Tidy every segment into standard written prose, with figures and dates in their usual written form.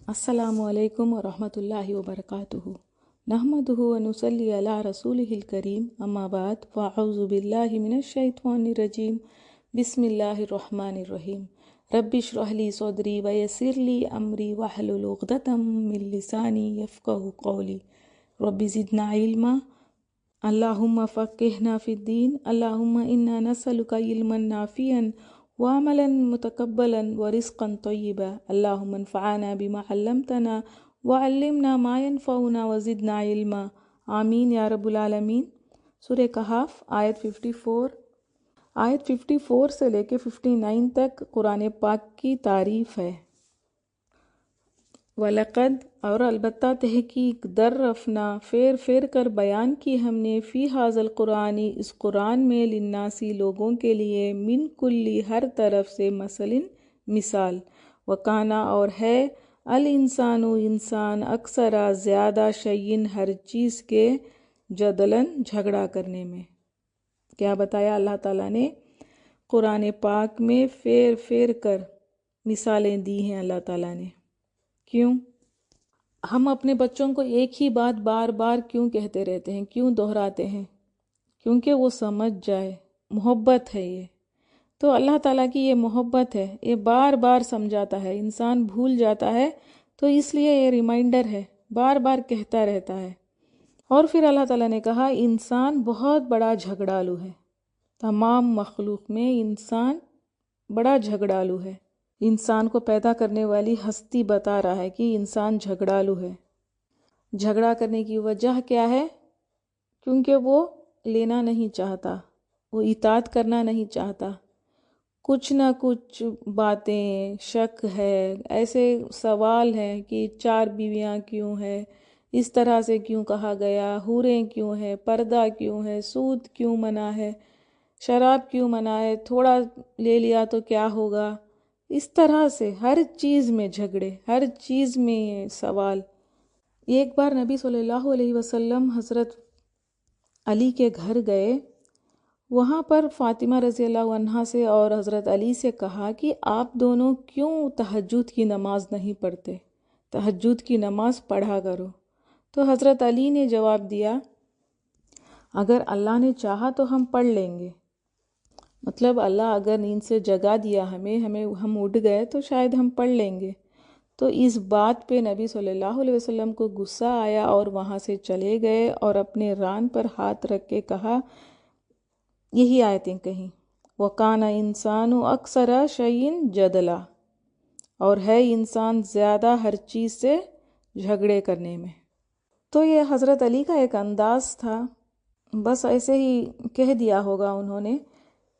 السلام علیکم ورحمۃ اللہ وبرکاتہ نحمدہ ونصلی علی رسولہ الکریم اما بعد فاعوذ باللہ من الشیطان الرجیم بسم اللہ الرحمن الرحیم رب اشرح لی صدری ویسر لی امری واحلل عقدۃ من لسانی یفقہوا قولی رب زدنا علما اللہم فقہنا فی الدین اللہم انا نسألک علما نافعا وعملا متقبلا ورزقا طیبا اللہم انفعنا بما علمتنا وعلمنا ما ينفعنا وزدنا علما آمین یا رب العالمین۔ سورہ کہف آیت 54 سے لے کے 59 تک قرآن پاک کی تعریف ہے۔ وَلَقَدْ اور البتہ تحقیق دررفنا پھیر کر بیان کی ہم نے فی ھذا القرآن اس قرآن میں للناسی لوگوں کے لیے من کلی ہر طرف سے مثال وکانا اور ہے الانسان انسان اکثر زیادہ شیئن ہر چیز کے جدلاً جھگڑا کرنے میں۔ کیا بتایا اللہ تعالیٰ نے؟ قرآن پاک میں پھیر کر مثالیں دی ہیں اللہ تعالیٰ نے۔ کیوں؟ ہم اپنے بچوں کو ایک ہی بات بار بار کیوں کہتے رہتے ہیں، کیوں دہراتے ہیں؟ کیونکہ وہ سمجھ جائے، محبت ہے یہ۔ تو اللہ تعالیٰ کی یہ محبت ہے، یہ بار بار سمجھاتا ہے، انسان بھول جاتا ہے تو اس لیے یہ ریمائنڈر ہے، بار بار کہتا رہتا ہے۔ اور پھر اللہ تعالیٰ نے کہا انسان بہت بڑا جھگڑالو ہے، تمام مخلوق میں انسان بڑا جھگڑالو ہے۔ انسان کو پیدا کرنے والی ہستی بتا رہا ہے کہ انسان جھگڑالو ہے۔ جھگڑا کرنے کی وجہ کیا ہے؟ کیونکہ وہ لینا نہیں چاہتا، وہ اطاعت کرنا نہیں چاہتا، کچھ نہ کچھ باتیں، شک ہے، ایسے سوال ہیں کہ 4 بیویاں کیوں ہے، اس طرح سے کیوں کہا گیا، حوریں کیوں ہے، پردہ کیوں ہے، سود کیوں منع ہے، شراب کیوں منع ہے، تھوڑا لے لیا تو کیا ہوگا، اس طرح سے ہر چیز میں جھگڑے، ہر چیز میں سوال۔ ایک بار نبی صلی اللہ علیہ وسلم حضرت علی کے گھر گئے، وہاں پر فاطمہ رضی اللہ عنہا سے اور حضرت علی سے کہا کہ آپ دونوں کیوں تہجد کی نماز نہیں پڑھتے، تہجد کی نماز پڑھا کرو۔ تو حضرت علی نے جواب دیا اگر اللہ نے چاہا تو ہم پڑھ لیں گے، مطلب اللہ اگر نیند سے جگا دیا ہم اٹھ گئے تو شاید ہم پڑھ لیں گے۔ تو اس بات پہ نبی صلی اللہ علیہ وسلم کو غصہ آیا اور وہاں سے چلے گئے اور اپنے ران پر ہاتھ رکھ کے کہا، یہی آیتیں کہیں، وَقَانَ إِنسَانُ أَكْثَرَ شَيْءٍ جَدَلًا، اور ہے انسان زیادہ ہر چیز سے جھگڑے کرنے میں۔ تو یہ حضرت علی کا ایک انداز تھا، بس ایسے ہی کہہ دیا ہوگا انہوں نے،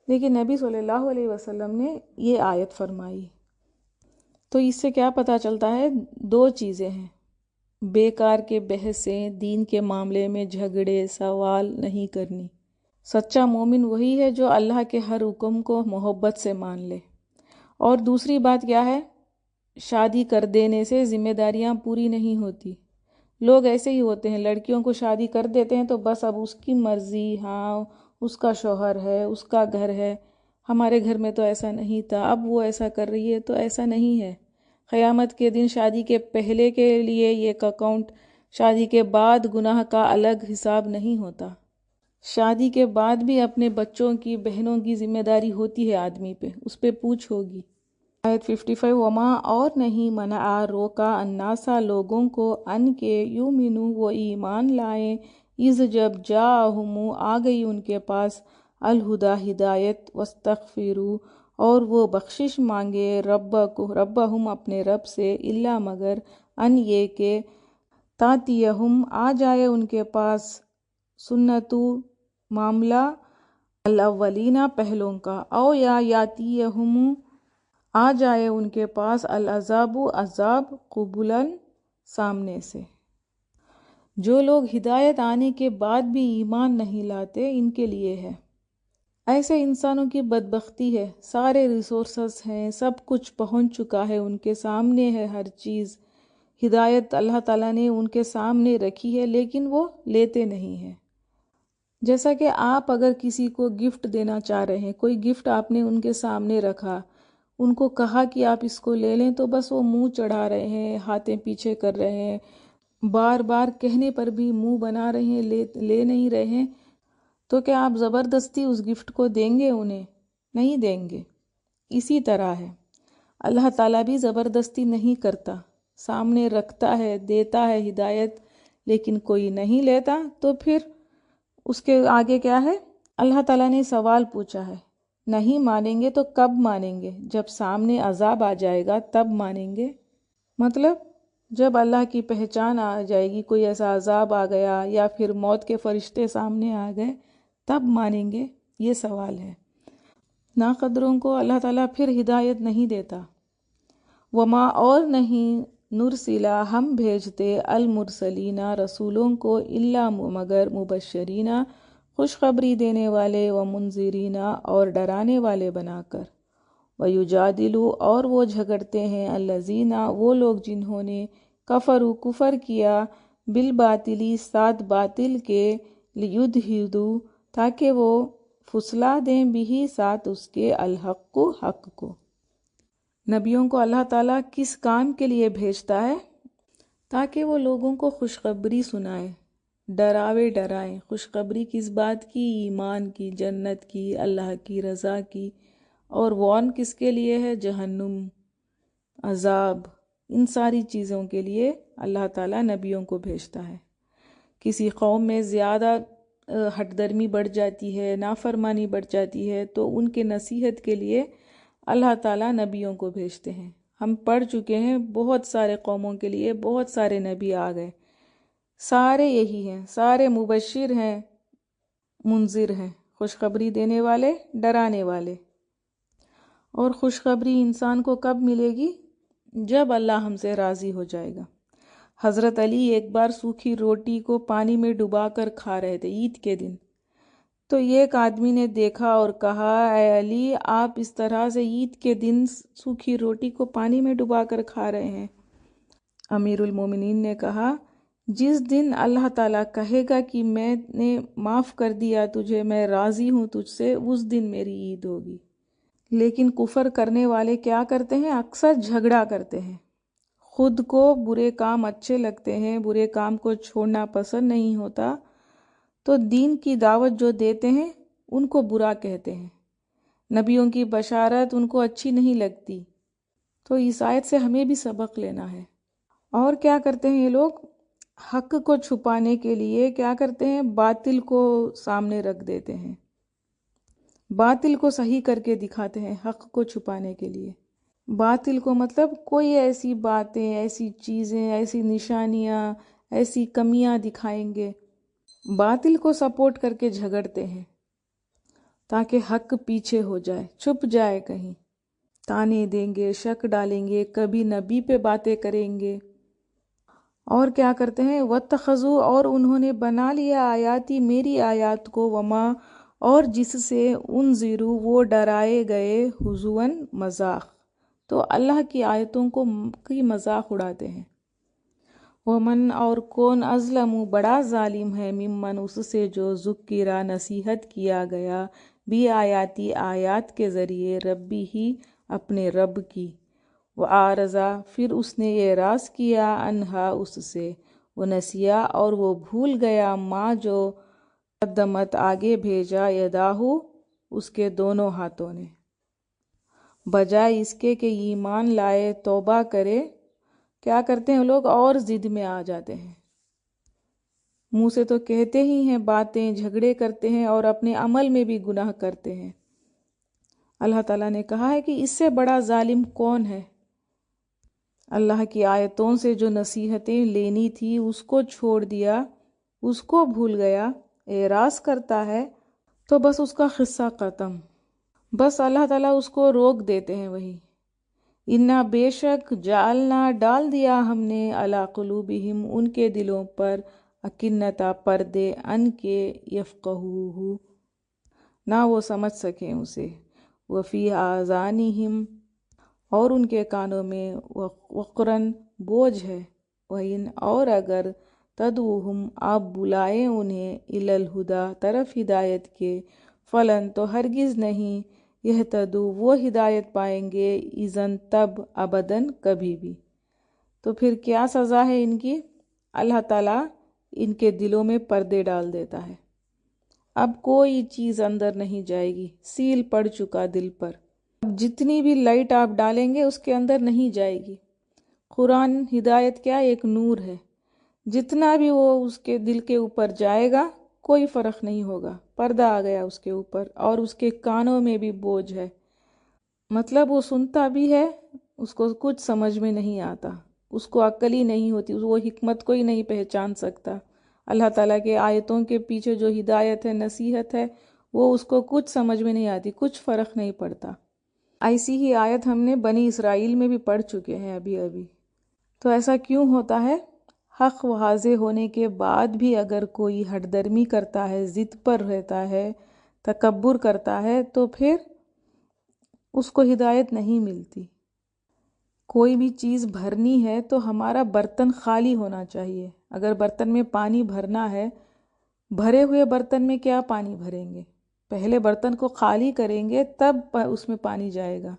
لیکن نبی صلی اللہ علیہ وسلم نے یہ آیت فرمائی۔ تو اس سے کیا پتہ چلتا ہے؟ 2 چیزیں ہیں، بیکار کے بحثیں، دین کے معاملے میں جھگڑے سوال نہیں کرنی۔ سچا مومن وہی ہے جو اللہ کے ہر حکم کو محبت سے مان لے۔ اور دوسری بات کیا ہے؟ شادی کر دینے سے ذمہ داریاں پوری نہیں ہوتی۔ لوگ ایسے ہی ہوتے ہیں، لڑکیوں کو شادی کر دیتے ہیں تو بس اب اس کی مرضی، ہاں اس کا شوہر ہے، اس کا گھر ہے، ہمارے گھر میں تو ایسا نہیں تھا، اب وہ ایسا کر رہی ہے تو ایسا نہیں ہے۔ قیامت کے دن شادی کے پہلے کے لیے ایک اکاؤنٹ، شادی کے بعد گناہ کا الگ حساب نہیں ہوتا۔ شادی کے بعد بھی اپنے بچوں کی، بہنوں کی ذمہ داری ہوتی ہے آدمی پہ، اس پہ پوچھ ہوگی۔ آیت 55 وما اور نہیں منع روکا الناسا لوگوں کو ان کے یؤمنوا وہ ایمان لائیں، اذ جب جاءہم آ گئی ان کے پاس الہدی ہدایت، واستغفروا اور وہ بخشش مانگے ربہم اپنے رب سے، الا مگر ان یہ کہ تاتیہم آ جائے ان کے پاس سنتو معاملہ الاولین پہلوں کا، او یا یاتیہم آ جائے ان کے پاس العذاب عذاب قبلاً سامنے سے۔ جو لوگ ہدایت آنے کے بعد بھی ایمان نہیں لاتے ان کے لیے ہے، ایسے انسانوں کی بدبختی ہے، سارے ریسورسز ہیں، سب کچھ پہنچ چکا ہے، ان کے سامنے ہے ہر چیز، ہدایت اللہ تعالیٰ نے ان کے سامنے رکھی ہے لیکن وہ لیتے نہیں ہیں۔ جیسا کہ آپ اگر کسی کو گفٹ دینا چاہ رہے ہیں، کوئی گفٹ آپ نے ان کے سامنے رکھا، ان کو کہا کہ آپ اس کو لے لیں تو بس وہ منہ چڑھا رہے ہیں، ہاتھیں پیچھے کر رہے ہیں، بار بار کہنے پر بھی منہ بنا رہے ہیں، لے نہیں رہے ہیں۔ تو کیا آپ زبردستی اس گفٹ کو دیں گے انہیں؟ نہیں دیں گے۔ اسی طرح ہے، اللہ تعالیٰ بھی زبردستی نہیں کرتا، سامنے رکھتا ہے، دیتا ہے ہدایت، لیکن کوئی نہیں لیتا تو پھر اس کے آگے کیا ہے؟ اللہ تعالیٰ نے سوال پوچھا ہے، نہیں مانیں گے تو کب مانیں گے؟ جب سامنے عذاب آ جائے گا تب مانیں گے؟ مطلب جب اللہ کی پہچان آ جائے گی، کوئی ایسا عذاب آ گیا یا پھر موت کے فرشتے سامنے آ گئے تب مانیں گے؟ یہ سوال ہے۔ ناقدروں کو اللہ تعالیٰ پھر ہدایت نہیں دیتا۔ وما اور نہیں نرسلہ ہم بھیجتے المرسلین رسولوں کو الا مگر مبشرین خوشخبری دینے والے و منذرین اور ڈرانے والے بنا کر، ویجادلوا اور وہ جھگڑتے ہیں الذین وہ لوگ جنہوں نے کفروا کفر کیا بالباطلی ساتھ باطل کے لیدحضوا تاکہ وہ پھسلا دیں بھی ساتھ اس کے الحق حق کو۔ نبیوں کو اللہ تعالیٰ کس کام کے لیے بھیجتا ہے؟ تاکہ وہ لوگوں کو خوشخبری سنائے، ڈرائیں۔ خوشخبری کس بات کی؟ ایمان کی، جنت کی، اللہ کی رضا کی۔ اور وارن کس کے لیے ہے؟ جہنم، عذاب، ان ساری چیزوں کے لیے اللہ تعالیٰ نبیوں کو بھیجتا ہے۔ کسی قوم میں زیادہ ہٹ درمی بڑھ جاتی ہے، نافرمانی بڑھ جاتی ہے، تو ان کے نصیحت کے لیے اللہ تعالیٰ نبیوں کو بھیجتے ہیں۔ ہم پڑھ چکے ہیں بہت سارے قوموں کے لیے بہت سارے نبی آ گئے، سارے یہی ہیں، سارے مبشر ہیں، منذر ہیں، خوشخبری دینے والے، ڈرانے والے۔ اور خوشخبری انسان کو کب ملے گی؟ جب اللہ ہم سے راضی ہو جائے گا۔ حضرت علی ایک بار سوکھی روٹی کو پانی میں ڈبا کر کھا رہے تھے عید کے دن، تو ایک آدمی نے دیکھا اور کہا، اے علی، آپ اس طرح سے عید کے دن سوکھی روٹی کو پانی میں ڈبا کر کھا رہے ہیں؟ امیر المومنین نے کہا، جس دن اللہ تعالیٰ کہے گا کہ میں نے معاف کر دیا تجھے، میں راضی ہوں تجھ سے، اس دن میری عید ہوگی۔ لیکن کفر کرنے والے کیا کرتے ہیں؟ اکثر جھگڑا کرتے ہیں، خود کو برے کام اچھے لگتے ہیں، برے کام کو چھوڑنا پسند نہیں ہوتا، تو دین کی دعوت جو دیتے ہیں ان کو برا کہتے ہیں، نبیوں کی بشارت ان کو اچھی نہیں لگتی۔ تو اس آیت سے ہمیں بھی سبق لینا ہے۔ اور کیا کرتے ہیں یہ لوگ؟ حق کو چھپانے کے لیے کیا کرتے ہیں؟ باطل کو سامنے رکھ دیتے ہیں، باطل کو صحیح کر کے دکھاتے ہیں حق کو چھپانے کے لیے۔ باطل کو مطلب کوئی ایسی باتیں، ایسی چیزیں، ایسی نشانیاں، ایسی کمیاں دکھائیں گے، باطل کو سپورٹ کر کے جھگڑتے ہیں تاکہ حق پیچھے ہو جائے، چھپ جائے کہیں، تانے دیں گے، شک ڈالیں گے، کبھی نبی پہ باتیں کریں گے۔ اور کیا کرتے ہیں؟ وَاتَّخَذُوا اور انہوں نے بنا لیا آیاتی میری آیات کو، وما اور جس سے انذروا وہ ڈرائے گئے، ہزواً مذاق، تو اللہ کی آیتوں کی مذاق اڑاتے ہیں۔ ومن اور کون اظلم بڑا ظالم ہے، ممن اس سے جو ذکرہ نصیحت کیا گیا، بھی آیاتی آیات کے ذریعے، ربی ہی اپنے رب کی، وَآرَزَا پھر اس نے اعراض کیا، انہا اس سے، ونسیا اور وہ بھول گیا، ماں جو قدمت آگے بھیجا، یداہو اس کے دونوں ہاتھوں نے، بجائے اس کے کہ ایمان لائے، توبہ کرے، کیا کرتے ہیں لوگ؟ اور ضد میں آ جاتے ہیں، منہ سے تو کہتے ہی ہیں باتیں، جھگڑے کرتے ہیں اور اپنے عمل میں بھی گناہ کرتے ہیں۔ اللہ تعالیٰ نے کہا ہے کہ اس سے بڑا ظالم کون ہے؟ اللہ کی آیتوں سے جو نصیحتیں لینی تھی اس کو چھوڑ دیا، اس کو بھول گیا، اعراض کرتا ہے، تو بس اس کا قصہ ختم، بس اللہ تعالیٰ اس کو روک دیتے ہیں وہی۔ انا بے شک جعلنا ڈال دیا ہم نے علی قلوبہم ان کے دلوں پر، اکنتا پردے، ان کے یفقہوہ نہ وہ سمجھ سکیں اسے، وفی آذانہم اور ان کے کانوں میں، وقرن بوجھ ہے، وَإِنْ اور اگر تدعوہم آپ بلائیں انہیں الی الہدیٰ طرف ہدایت کے، فلن تو ہرگز نہیں، یہتدو وہ ہدایت پائیں گے، اذن تب، ابداً کبھی بھی۔ تو پھر کیا سزا ہے ان کی؟ اللہ تعالیٰ ان کے دلوں میں پردے ڈال دیتا ہے، اب کوئی چیز اندر نہیں جائے گی، سیل پڑ چکا دل پر، اب جتنی بھی لائٹ آپ ڈالیں گے اس کے اندر نہیں جائے گی۔ قرآن ہدایت کیا؟ ایک نور ہے، جتنا بھی وہ اس کے دل کے اوپر جائے گا کوئی فرق نہیں ہوگا، پردہ آ گیا اس کے اوپر، اور اس کے کانوں میں بھی بوجھ ہے، مطلب وہ سنتا بھی ہے، اس کو کچھ سمجھ میں نہیں آتا، اس کو عقل ہی نہیں ہوتی، وہ حکمت کو ہی نہیں پہچان سکتا۔ اللہ تعالیٰ کے آیتوں کے پیچھے جو ہدایت ہے، نصیحت ہے، وہ اس کو کچھ سمجھ میں نہیں آتی، کچھ فرق نہیں پڑتا۔ ایسی ہی آیت ہم نے بنی اسرائیل میں بھی پڑھ چکے ہیں ابھی۔ تو ایسا کیوں ہوتا ہے؟ حق واضح ہونے کے بعد بھی اگر کوئی ہٹ درمی کرتا ہے، ضد پر رہتا ہے، تکبر کرتا ہے، تو پھر اس کو ہدایت نہیں ملتی۔ کوئی بھی چیز بھرنی ہے تو ہمارا برتن خالی ہونا چاہیے۔ اگر برتن میں پانی بھرنا ہے، بھرے ہوئے برتن میں کیا پانی بھریں گے؟ پہلے برتن کو خالی کریں گے تب اس میں پانی جائے گا۔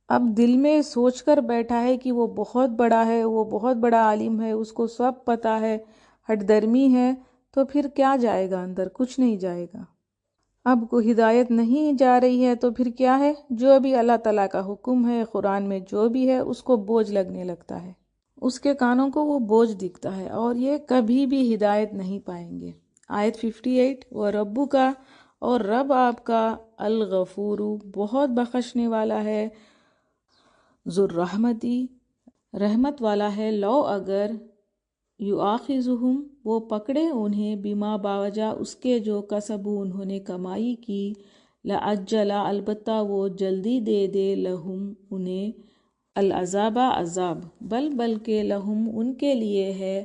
اب دل میں سوچ کر بیٹھا ہے کہ وہ بہت بڑا ہے، وہ بہت بڑا عالم ہے، اس کو سب پتہ ہے، ہٹ درمی ہے، تو پھر کیا جائے گا اندر؟ کچھ نہیں جائے گا۔ اب کو ہدایت نہیں جا رہی ہے تو پھر کیا ہے؟ جو بھی اللہ تعالیٰ کا حکم ہے، قرآن میں جو بھی ہے، اس کو بوجھ لگنے لگتا ہے، اس کے کانوں کو وہ بوجھ دکھتا ہے، اور یہ کبھی بھی ہدایت نہیں پائیں گے۔ آیت 58، وہ ربو کا، اور رب آپ کا، الغفور، بہت بخشنے والا ہے، ذو الرحمتی، رحمت والا ہے، لو اگر، یؤاخذہم، وہ پکڑے انہیں، بما باوجہ اس کے جو کسبوا انہوں نے کمائی کی، لعجل، البتہ وہ جلدی دے دے، لہم انہیں، العذاب، عذاب، بلکہ لہم ان کے لیے ہے،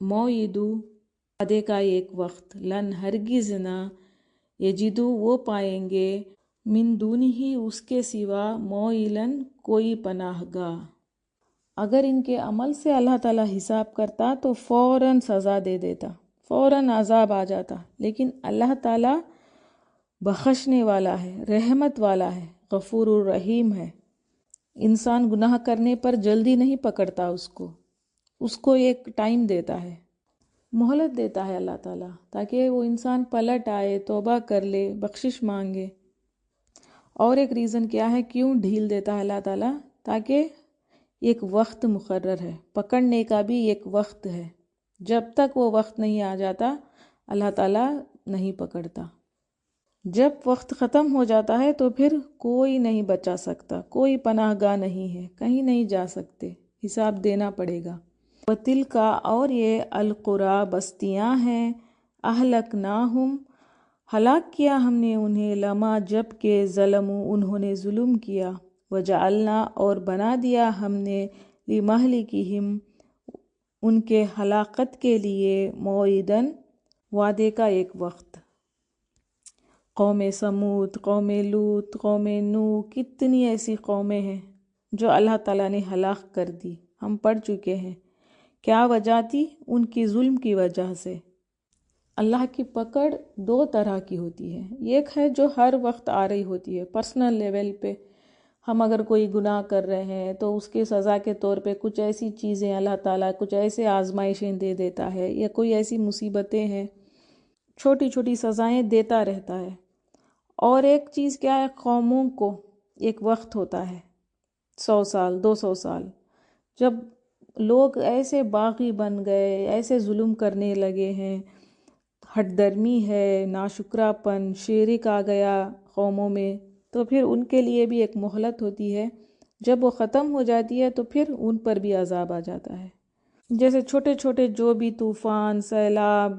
موعد، وعدے کا ایک وقت، لن، ہرگز نہ، یجدو، وہ پائیں گے، من دونہ، اس کے سوا، موئلن، کوئی پناہ گاہ۔ اگر ان کے عمل سے اللہ تعالیٰ حساب کرتا تو فوراً سزا دے دیتا، فوراً عذاب آ جاتا، لیکن اللہ تعالیٰ بخشنے والا ہے، رحمت والا ہے، غفور الرحیم ہے۔ انسان گناہ کرنے پر جلدی نہیں پکڑتا اس کو ایک ٹائم دیتا ہے، مہلت دیتا ہے اللہ تعالیٰ، تاکہ وہ انسان پلٹ آئے، توبہ کر لے، بخشش مانگے۔ اور ایک ریزن کیا ہے کیوں ڈھیل دیتا ہے اللہ تعالیٰ؟ تاکہ ایک وقت مقرر ہے، پکڑنے کا بھی ایک وقت ہے، جب تک وہ وقت نہیں آ جاتا اللہ تعالیٰ نہیں پکڑتا۔ جب وقت ختم ہو جاتا ہے تو پھر کوئی نہیں بچا سکتا، کوئی پناہ گاہ نہیں ہے، کہیں نہیں جا سکتے، حساب دینا پڑے گا۔ وَتِلْکَ، اور یہ، القریٰ، بستیاں ہیں، اہلکناہم، ہلاک کیا ہم نے انہیں، لما، جب کہ، ظلموا، انہوں نے ظلم کیا، وجعلنا، اور بنا دیا ہم نے، لمہلکہم، ان کے ہلاکت کے لیے، موعداً، وعدے کا ایک وقت۔ قوم سمود، قوم لوط، قوم نوح، کتنی ایسی قومیں ہیں جو اللہ تعالیٰ نے ہلاک کر دی، ہم پڑھ چکے ہیں۔ کیا وجہ تھی؟ ان کی ظلم کی وجہ سے۔ اللہ کی پکڑ دو طرح کی ہوتی ہے، ایک ہے جو ہر وقت آ رہی ہوتی ہے، پرسنل لیول پہ، ہم اگر کوئی گناہ کر رہے ہیں تو اس کے سزا کے طور پہ کچھ ایسی چیزیں اللہ تعالیٰ کچھ ایسے آزمائشیں دے دیتا ہے، یا کوئی ایسی مصیبتیں ہیں، چھوٹی چھوٹی سزائیں دیتا رہتا ہے۔ اور ایک چیز کیا ہے، قوموں کو ایک وقت ہوتا ہے، 100 سال، 200 سال، جب لوگ ایسے باغی بن گئے، ایسے ظلم کرنے لگے ہیں، ہٹ درمی ہے، ناشکرا پن، شرک آ گیا قوموں میں، تو پھر ان کے لیے بھی ایک مہلت ہوتی ہے، جب وہ ختم ہو جاتی ہے تو پھر ان پر بھی عذاب آ جاتا ہے۔ جیسے چھوٹے چھوٹے جو بھی طوفان، سیلاب،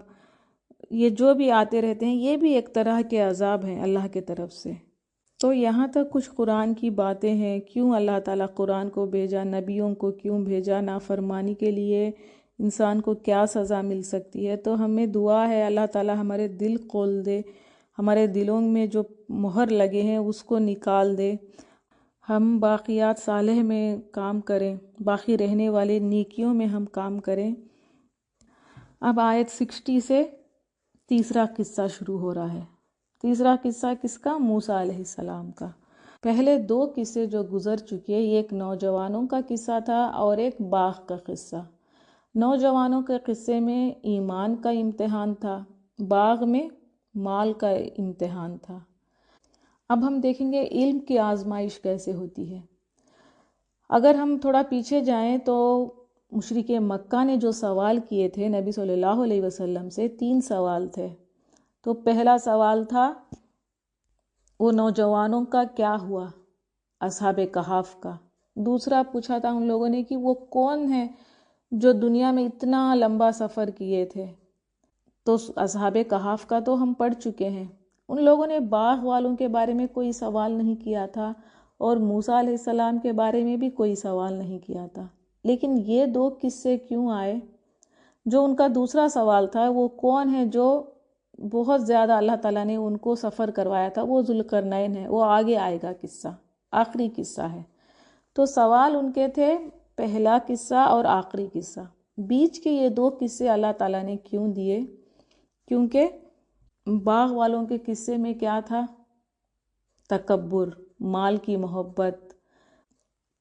یہ جو بھی آتے رہتے ہیں، یہ بھی ایک طرح کے عذاب ہیں اللہ کے طرف سے۔ تو یہاں تک کچھ قرآن کی باتیں ہیں، کیوں اللہ تعالیٰ قرآن کو بھیجا، نبیوں کو کیوں بھیجا، نافرمانی کے لیے انسان کو کیا سزا مل سکتی ہے۔ تو ہمیں دعا ہے اللہ تعالیٰ ہمارے دل کھول دے، ہمارے دلوں میں جو مہر لگے ہیں اس کو نکال دے، ہم باقیات صالح میں کام کریں، باقی رہنے والے نیکیوں میں ہم کام کریں۔ اب آیت 60 سے تیسرا قصہ شروع ہو رہا ہے۔ تیسرا قصہ کس کا؟ موسیٰ علیہ السلام کا۔ پہلے دو قصے جو گزر چکے، ایک نوجوانوں کا قصہ تھا اور ایک باغ کا قصہ۔ نوجوانوں کے قصے میں ایمان کا امتحان تھا، باغ میں مال کا امتحان تھا۔ اب ہم دیکھیں گے علم کی آزمائش کیسے ہوتی ہے۔ اگر ہم تھوڑا پیچھے جائیں تو مشرک مکہ نے جو سوال کیے تھے نبی صلی اللہ علیہ وسلم سے، 3 سوال تھے۔ تو پہلا سوال تھا وہ نوجوانوں کا کیا ہوا، اصحاب کہف کا۔ دوسرا پوچھا تھا ان لوگوں نے کہ وہ کون ہیں جو دنیا میں اتنا لمبا سفر کیے تھے۔ تو اصحاب کہف کا تو ہم پڑھ چکے ہیں۔ ان لوگوں نے باغ والوں کے بارے میں کوئی سوال نہیں کیا تھا اور موسیٰ علیہ السلام کے بارے میں بھی کوئی سوال نہیں کیا تھا۔ لیکن یہ 2 قصے کیوں آئے؟ جو ان کا دوسرا سوال تھا وہ کون ہے جو بہت زیادہ اللہ تعالیٰ نے ان کو سفر کروایا تھا، وہ ذوالقرنین ہے، وہ آگے آئے گا قصہ، آخری قصہ ہے۔ تو سوال ان کے تھے پہلا قصہ اور آخری قصہ۔ بیچ کے یہ 2 قصے اللہ تعالیٰ نے کیوں دیے؟ کیونکہ باغ والوں کے قصے میں کیا تھا؟ تکبر، مال کی محبت،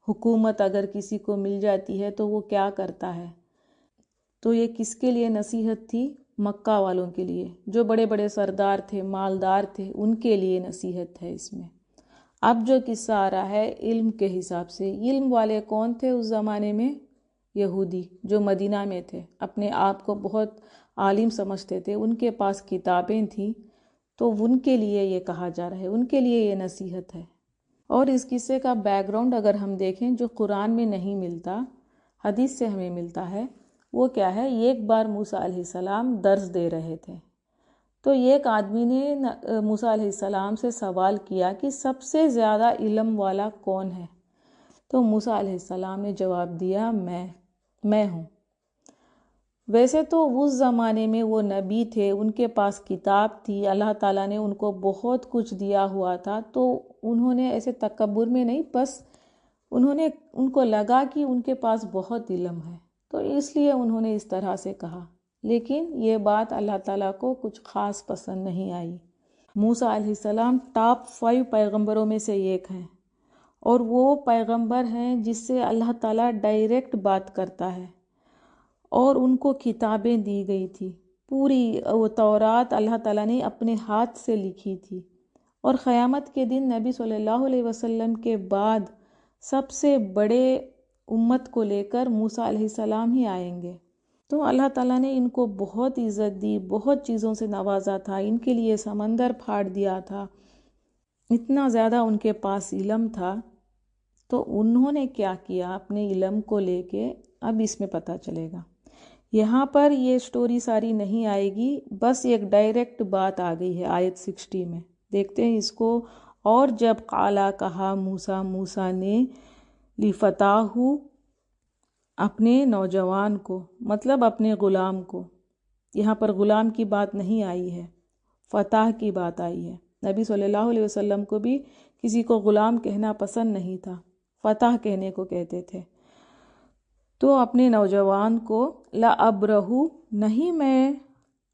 حکومت اگر کسی کو مل جاتی ہے تو وہ کیا کرتا ہے۔ تو یہ کس کے لیے نصیحت تھی؟ مکہ والوں کے لیے، جو بڑے بڑے سردار تھے، مالدار تھے، ان کے لیے نصیحت ہے اس میں۔ اب جو قصہ آ رہا ہے علم کے حساب سے، علم والے کون تھے اس زمانے میں؟ یہودی جو مدینہ میں تھے، اپنے آپ کو بہت عالم سمجھتے تھے، ان کے پاس کتابیں تھیں، تو ان کے لیے یہ کہا جا رہا ہے، ان کے لیے یہ نصیحت ہے۔ اور اس قصے کا بیک گراؤنڈ اگر ہم دیکھیں جو قرآن میں نہیں ملتا، حدیث سے ہمیں ملتا ہے، وہ کیا ہے؟ ایک بار موسیٰ علیہ السلام درس دے رہے تھے، تو ایک آدمی نے موسیٰ علیہ السلام سے سوال کیا کہ سب سے زیادہ علم والا کون ہے؟ تو موسیٰ علیہ السلام نے جواب دیا میں ہوں۔ ویسے تو اس زمانے میں وہ نبی تھے، ان کے پاس کتاب تھی، اللہ تعالیٰ نے ان کو بہت کچھ دیا ہوا تھا، تو انہوں نے ایسے تکبر میں نہیں، بس ان کو لگا کہ ان کے پاس بہت علم ہے، تو اس لیے انہوں نے اس طرح سے کہا۔ لیکن یہ بات اللہ تعالیٰ کو کچھ خاص پسند نہیں آئی۔ موسیٰ علیہ السلام ٹاپ 5 پیغمبروں میں سے ایک ہیں، اور وہ پیغمبر ہیں جس سے اللہ تعالیٰ ڈائریکٹ بات کرتا ہے، اور ان کو کتابیں دی گئی تھی، پوری وہ تورات اللہ تعالیٰ نے اپنے ہاتھ سے لکھی تھی، اور قیامت کے دن نبی صلی اللہ علیہ وسلم کے بعد سب سے بڑے امت کو لے کر موسیٰ علیہ السلام ہی آئیں گے۔ تو اللہ تعالیٰ نے ان کو بہت عزت دی، بہت چیزوں سے نوازا تھا، ان کے لیے سمندر پھاڑ دیا تھا، اتنا زیادہ ان کے پاس علم تھا۔ تو انہوں نے کیا کیا اپنے علم کو لے کے؟ اب اس میں پتہ چلے گا۔ یہاں پر یہ سٹوری ساری نہیں آئے گی، بس ایک ڈائریکٹ بات آ گئی ہے آیت 60 میں، دیکھتے ہیں اس کو۔ اور جب قالا کہا موسیٰ نے لفتاہ اپنے نوجوان کو، مطلب اپنے غلام کو، یہاں پر غلام کی بات نہیں آئی ہے، فتح کی بات آئی ہے۔ نبی صلی اللہ علیہ وسلم کو بھی کسی کو غلام کہنا پسند نہیں تھا، فتح کہنے کو کہتے تھے۔ تو اپنے نوجوان کو، لَأَبْرَحُ نہیں میں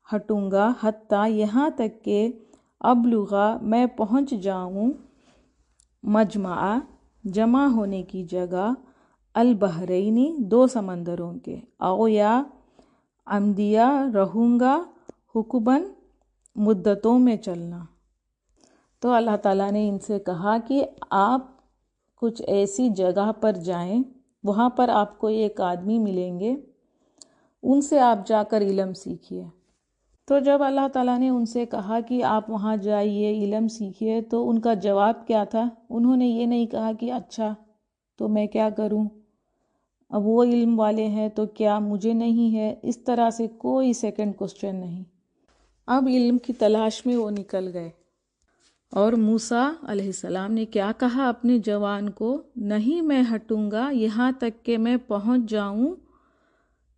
ہٹوں گا، حتیٰ یہاں تک کہ ابلغا میں پہنچ جاؤں، مجمع جمع ہونے کی جگہ، البحرینی 2 سمندروں کے، او یا امدیہ رہوں گا، حقباً مدتوں میں چلنا۔ تو اللہ تعالیٰ نے ان سے کہا کہ آپ کچھ ایسی جگہ پر جائیں، وہاں پر آپ کو ایک آدمی ملیں گے، ان سے آپ جا کر علم سیکھیے۔ تو جب اللہ تعالیٰ نے ان سے کہا کہ آپ وہاں جائیے، علم سیکھیے، تو ان کا جواب کیا تھا؟ انہوں نے یہ نہیں کہا کہ اچھا تو میں کیا کروں، اب وہ علم والے ہیں تو کیا مجھے نہیں ہے، اس طرح سے کوئی سیکنڈ کوسچن نہیں۔ اب علم کی تلاش میں وہ نکل گئے، اور موسیٰ علیہ السلام نے کیا کہا اپنے جوان کو؟ نہیں میں ہٹوں گا یہاں تک کہ میں پہنچ جاؤں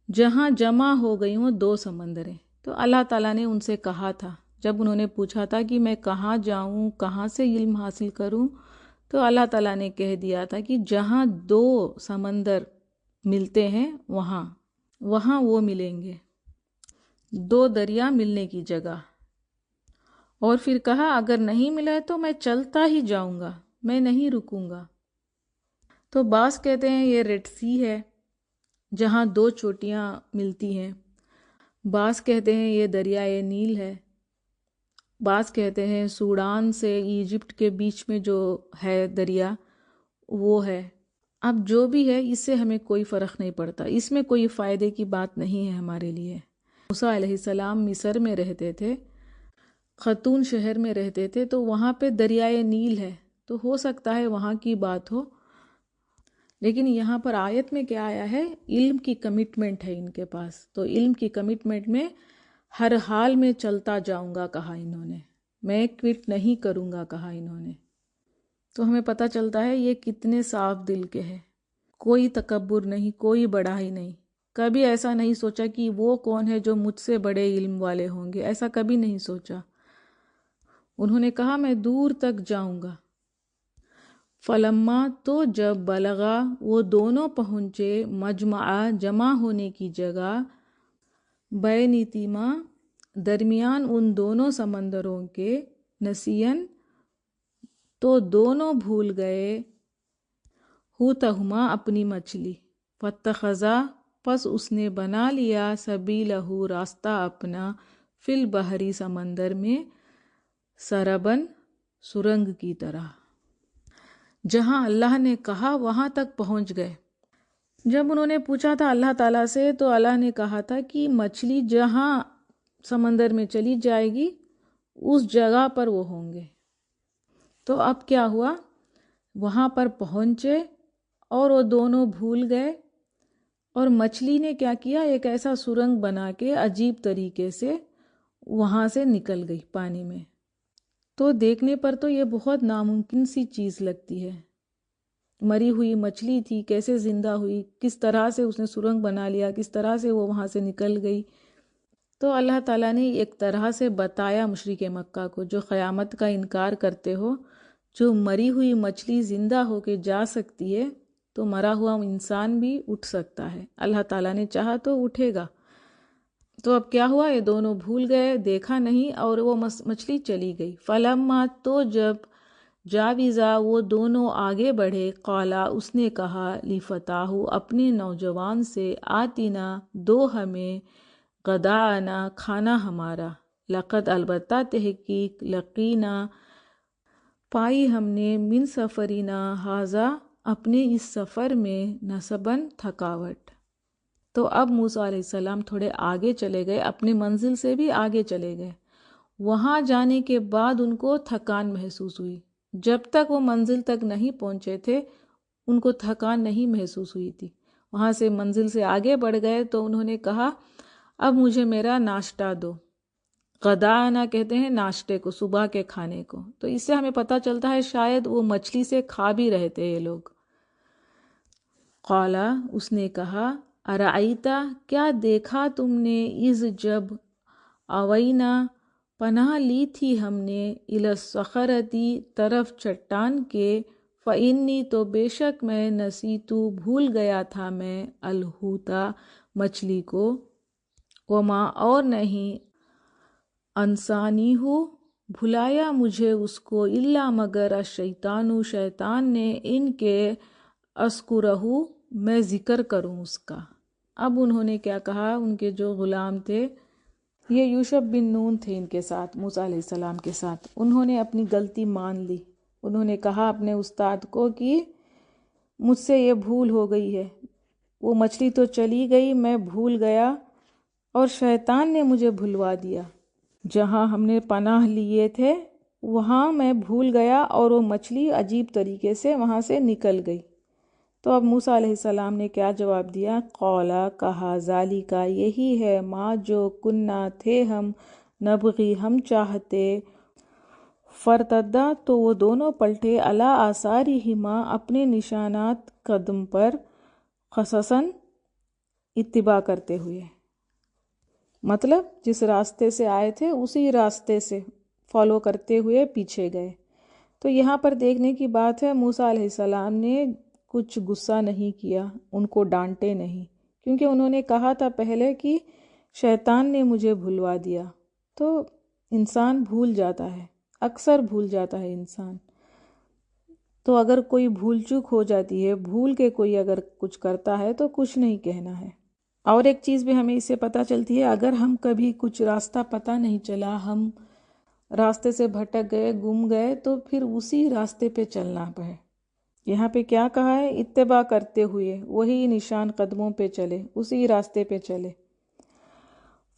جہاں جمع ہو گئی ہوں 2 سمندریں۔ تو اللہ تعالیٰ نے ان سے کہا تھا، جب انہوں نے پوچھا تھا کہ میں کہاں جاؤں، کہاں سے علم حاصل کروں، تو اللہ تعالیٰ نے کہہ دیا تھا کہ جہاں 2 سمندر ملتے ہیں وہاں وہ ملیں گے، 2 دریا ملنے کی جگہ۔ اور پھر کہا اگر نہیں ملا تو میں چلتا ہی جاؤں گا، میں نہیں رکوں گا۔ تو بعض کہتے ہیں یہ ریڈ سی ہے جہاں دو چوٹیاں ملتی ہیں، بعض کہتے ہیں یہ دریائے نیل ہے، بعض کہتے ہیں سوڈان سے ایجپٹ کے بیچ میں جو ہے دریا وہ ہے۔ اب جو بھی ہے اس سے ہمیں کوئی فرق نہیں پڑتا، اس میں کوئی فائدے کی بات نہیں ہے ہمارے لیے۔ موسیٰ علیہ السلام مصر میں رہتے تھے، خطون شہر میں رہتے تھے، تو وہاں پہ دریائے نیل ہے، تو ہو سکتا ہے وہاں کی بات ہو، لیکن یہاں پر آیت میں کیا آیا ہے؟ علم کی کمٹمنٹ ہے ان کے پاس، تو علم کی کمٹمنٹ میں ہر حال میں چلتا جاؤں گا کہا انہوں نے، میں کوئٹ نہیں کروں گا کہا انہوں نے۔ تو ہمیں پتہ چلتا ہے یہ کتنے صاف دل کے ہیں، کوئی تکبر نہیں، کوئی بڑائی نہیں، کبھی ایسا نہیں سوچا کہ وہ کون ہے جو مجھ سے بڑے علم والے ہوں گے، ایسا کبھی نہیں سوچا۔ انہوں نے کہا میں دور تک جاؤں گا۔ فلما، تو جب بلغا، وہ دونوں پہنچے، مجمع، جمع ہونے کی جگہ، بینتیما، درمیان ان دونوں سمندروں کے، نسین، تو دونوں بھول گئے، ہوتہما، اپنی مچھلی، فاتخذا، پس اس نے بنا لیا، سبیلہ، راستہ اپنا، فی البحری، سمندر میں، سربن، سرنگ کی طرح۔ جہاں اللہ نے کہا وہاں تک پہنچ گئے۔ جب انہوں نے پوچھا تھا اللہ تعالیٰ سے تو اللہ نے کہا تھا کہ مچھلی جہاں سمندر میں چلی جائے گی اس جگہ پر وہ ہوں گے۔ تو اب کیا ہوا؟ وہاں پر پہنچے اور وہ دونوں بھول گئے، اور مچھلی نے کیا کیا؟ ایک ایسا سرنگ بنا کے عجیب طریقے سے وہاں سے نکل گئی پانی میں۔ تو دیکھنے پر تو یہ بہت ناممکن سی چیز لگتی ہے، مری ہوئی مچھلی تھی، کیسے زندہ ہوئی، کس طرح سے اس نے سرنگ بنا لیا، کس طرح سے وہ وہاں سے نکل گئی۔ تو اللہ تعالیٰ نے ایک طرح سے بتایا مشرک مکہ کو جو قیامت کا انکار کرتے ہو، جو مری ہوئی مچھلی زندہ ہو کے جا سکتی ہے تو مرا ہوا انسان بھی اٹھ سکتا ہے، اللہ تعالیٰ نے چاہا تو اٹھے گا۔ تو اب کیا ہوا؟ یہ دونوں بھول گئے، دیکھا نہیں، اور وہ مچھلی چلی گئی۔ فلما، تو جب جاویزا، وہ دونوں آگے بڑھے، قالا، اس نے کہا، لفتاہ، اپنے نوجوان سے، آتینا، دو ہمیں، غداءنا، کھانا ہمارا، لقد، البتہ، تحقیق، لقینا، پائی ہم نے، من سفرینا ھذا، اپنے اس سفر میں، نصباً، تھکاوٹ۔ تو اب موسیٰ علیہ السلام تھوڑے آگے چلے گئے، اپنے منزل سے بھی آگے چلے گئے۔ وہاں جانے کے بعد ان کو تھکان محسوس ہوئی، جب تک وہ منزل تک نہیں پہنچے تھے ان کو تھکان نہیں محسوس ہوئی تھی۔ وہاں سے منزل سے آگے بڑھ گئے تو انہوں نے کہا اب مجھے میرا ناشتہ دو۔ غداءنا کہتے ہیں ناشتے کو، صبح کے کھانے کو۔ تو اس سے ہمیں پتہ چلتا ہے شاید وہ مچھلی سے کھا بھی رہے تھے یہ لوگ۔ قالا، اس نے کہا، ارأیتا، کیا دیکھا تم نے، اذ، جب، اوینا، پناہ لی تھی ہم نے، الی الصخرۃ، طرف چٹان کے، فإنی، تو بے شک میں، نسیتو، بھول گیا تھا میں، الحوتا، مچھلی کو، وما، اور نہیں، انسانیہ، بھلایا مجھے اس کو، الا، مگر، الشیطان، شیطان نے، ان کے، اذکرہ، میں ذکر کروں اس کا۔ اب انہوں نے کیا کہا؟ ان کے جو غلام تھے، یہ یوشع بن نون تھے ان کے ساتھ، موسیٰ علیہ السلام کے ساتھ، انہوں نے اپنی غلطی مان لی۔ انہوں نے کہا اپنے استاد کو کہ مجھ سے یہ بھول ہو گئی ہے، وہ مچھلی تو چلی گئی، میں بھول گیا اور شیطان نے مجھے بھلوا دیا۔ جہاں ہم نے پناہ لیے تھے وہاں میں بھول گیا اور وہ مچھلی عجیب طریقے سے وہاں سے نکل گئی۔ تو اب موسیٰ علیہ السلام نے کیا جواب دیا؟ قولا، کہا، ذالک، یہی ہے، ما، جو، کننا، تھے ہم، نبغی، ہم چاہتے، فرتدا، تو وہ دونوں پلٹے، علی آثارہما، اپنے نشانات قدم پر، قصصاً، اتباع کرتے ہوئے، مطلب جس راستے سے آئے تھے اسی راستے سے فالو کرتے ہوئے پیچھے گئے۔ تو یہاں پر دیکھنے کی بات ہے موسیٰ علیہ السلام نے کچھ غصہ نہیں کیا، ان کو ڈانٹے نہیں، کیونکہ انہوں نے کہا تھا پہلے کہ شیطان نے مجھے بھلوا دیا۔ تو انسان بھول جاتا ہے، اکثر بھول جاتا ہے انسان۔ تو اگر کوئی بھول چوک ہو جاتی ہے، بھول کے کوئی اگر کچھ کرتا ہے تو کچھ نہیں کہنا ہے۔ اور ایک چیز بھی ہمیں اس سے پتہ چلتی ہے، اگر ہم کبھی کچھ راستہ پتہ نہیں چلا، ہم راستے سے بھٹک گئے، گم گئے، تو پھر اسی راستے پہ چلنا ہے۔ یہاں پہ کیا کہا ہے؟ اتباع کرتے ہوئے وہی نشان قدموں پہ چلے، اسی راستے پہ چلے۔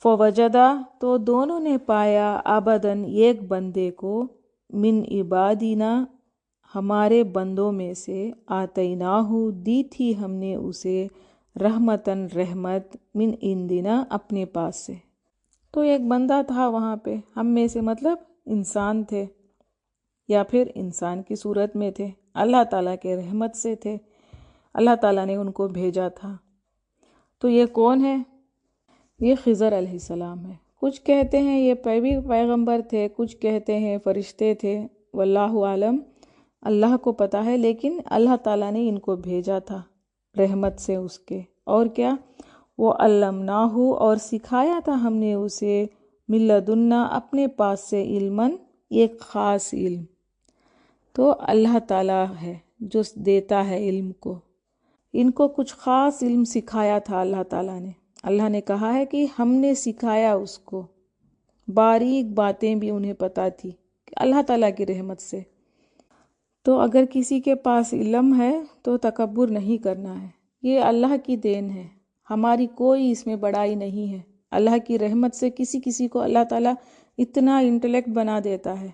فوجدہ تو دونوں نے پایا، آبدن ایک بندے کو، من عبادنا ہمارے بندوں میں سے، آتیناہو دی تھی ہم نے اسے، رحمتن رحمت، من عندنا اپنے پاس سے۔ تو ایک بندہ تھا وہاں پہ، ہم میں سے مطلب انسان تھے، یا پھر انسان کی صورت میں تھے، اللہ تعالیٰ کے رحمت سے تھے، اللہ تعالیٰ نے ان کو بھیجا تھا۔ تو یہ کون ہے؟ یہ خضر علیہ السلام ہے۔ کچھ کہتے ہیں یہ پیغمبر تھے، کچھ کہتے ہیں فرشتے تھے، واللہ عالم، اللہ کو پتہ ہے، لیکن اللہ تعالیٰ نے ان کو بھیجا تھا رحمت سے اس کے۔ اور کیا؟ وہ علمناہو اور سکھایا تھا ہم نے اسے، من لدنا اپنے پاس سے، علماً ایک خاص علم۔ تو اللہ تعالیٰ ہے جو دیتا ہے علم کو، ان کو کچھ خاص علم سکھایا تھا اللہ تعالیٰ نے۔ اللہ نے کہا ہے کہ ہم نے سکھایا اس کو، باریک باتیں بھی انہیں پتہ تھی اللہ تعالیٰ کی رحمت سے۔ تو اگر کسی کے پاس علم ہے تو تکبر نہیں کرنا ہے، یہ اللہ کی دین ہے، ہماری کوئی اس میں بڑائی نہیں ہے۔ اللہ کی رحمت سے کسی کو اللہ تعالیٰ اتنا انٹلیکٹ بنا دیتا ہے۔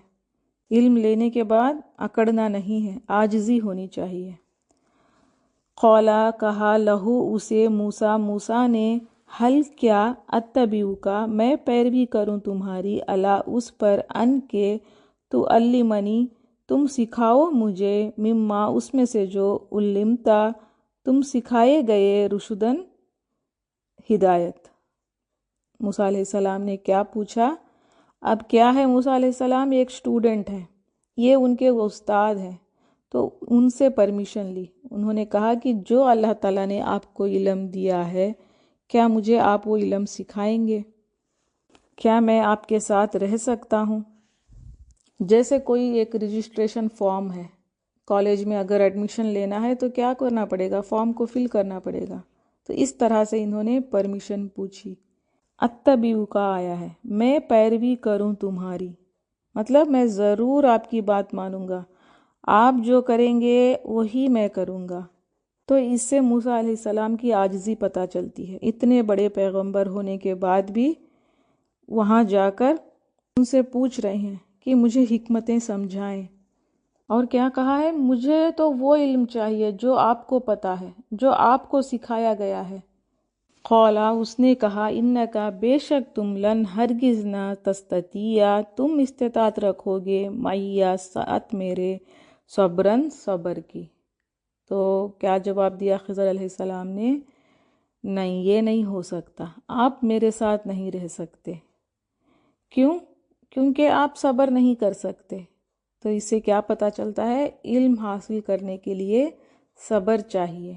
علم لینے کے بعد اکڑنا نہیں ہے، عاجزی ہونی چاہیے۔ قولا کہا، لہو اسے، موسیٰ نے، حل کیا، اتبعوکا میں پیروی کروں تمہاری، علی اس پر، ان کے، تعلمنی تم سکھاؤ مجھے، مما اس میں سے جو، علمتا تم سکھائے گئے، رشدن ہدایت۔ موسیٰ علیہ السلام نے کیا پوچھا؟ اب کیا ہے، موسیٰ علیہ السلام ایک اسٹوڈنٹ ہے، یہ ان کے استاد ہیں، تو ان سے پرمیشن لی۔ انہوں نے کہا کہ جو اللہ تعالیٰ نے آپ کو علم دیا ہے، کیا مجھے آپ وہ علم سکھائیں گے؟ کیا میں آپ کے ساتھ رہ سکتا ہوں؟ جیسے کوئی ایک رجسٹریشن فارم ہے، کالج میں اگر ایڈمیشن لینا ہے تو کیا کرنا پڑے گا؟ فارم کو فل کرنا پڑے گا۔ تو اس طرح سے انہوں نے پرمیشن پوچھی۔ اتبعو کا آیا ہے، میں پیروی کروں تمہاری، مطلب میں ضرور آپ کی بات مانوں گا، آپ جو کریں گے وہی میں کروں گا۔ تو اس سے موسیٰ علیہ السلام کی عاجزی پتہ چلتی ہے، اتنے بڑے پیغمبر ہونے کے بعد بھی وہاں جا کر ان سے پوچھ رہے ہیں کہ مجھے حکمتیں سمجھائیں۔ اور کیا کہا ہے؟ مجھے تو وہ علم چاہیے جو آپ کو پتہ ہے، جو آپ کو سکھایا گیا ہے۔ قولا اس نے کہا، انکا بے شک تم، لن ہرگز نہ، تستطیع تم استطاعت رکھو گے، معیہ ساتھ میرے، صبرن صبر کی۔ تو کیا جواب دیا خضر علیہ السلام نے؟ نہیں، یہ نہیں ہو سکتا، آپ میرے ساتھ نہیں رہ سکتے۔ کیوں؟ کیونکہ آپ صبر نہیں کر سکتے۔ تو اس سے کیا پتہ چلتا ہے؟ علم حاصل کرنے کے لیے صبر چاہیے۔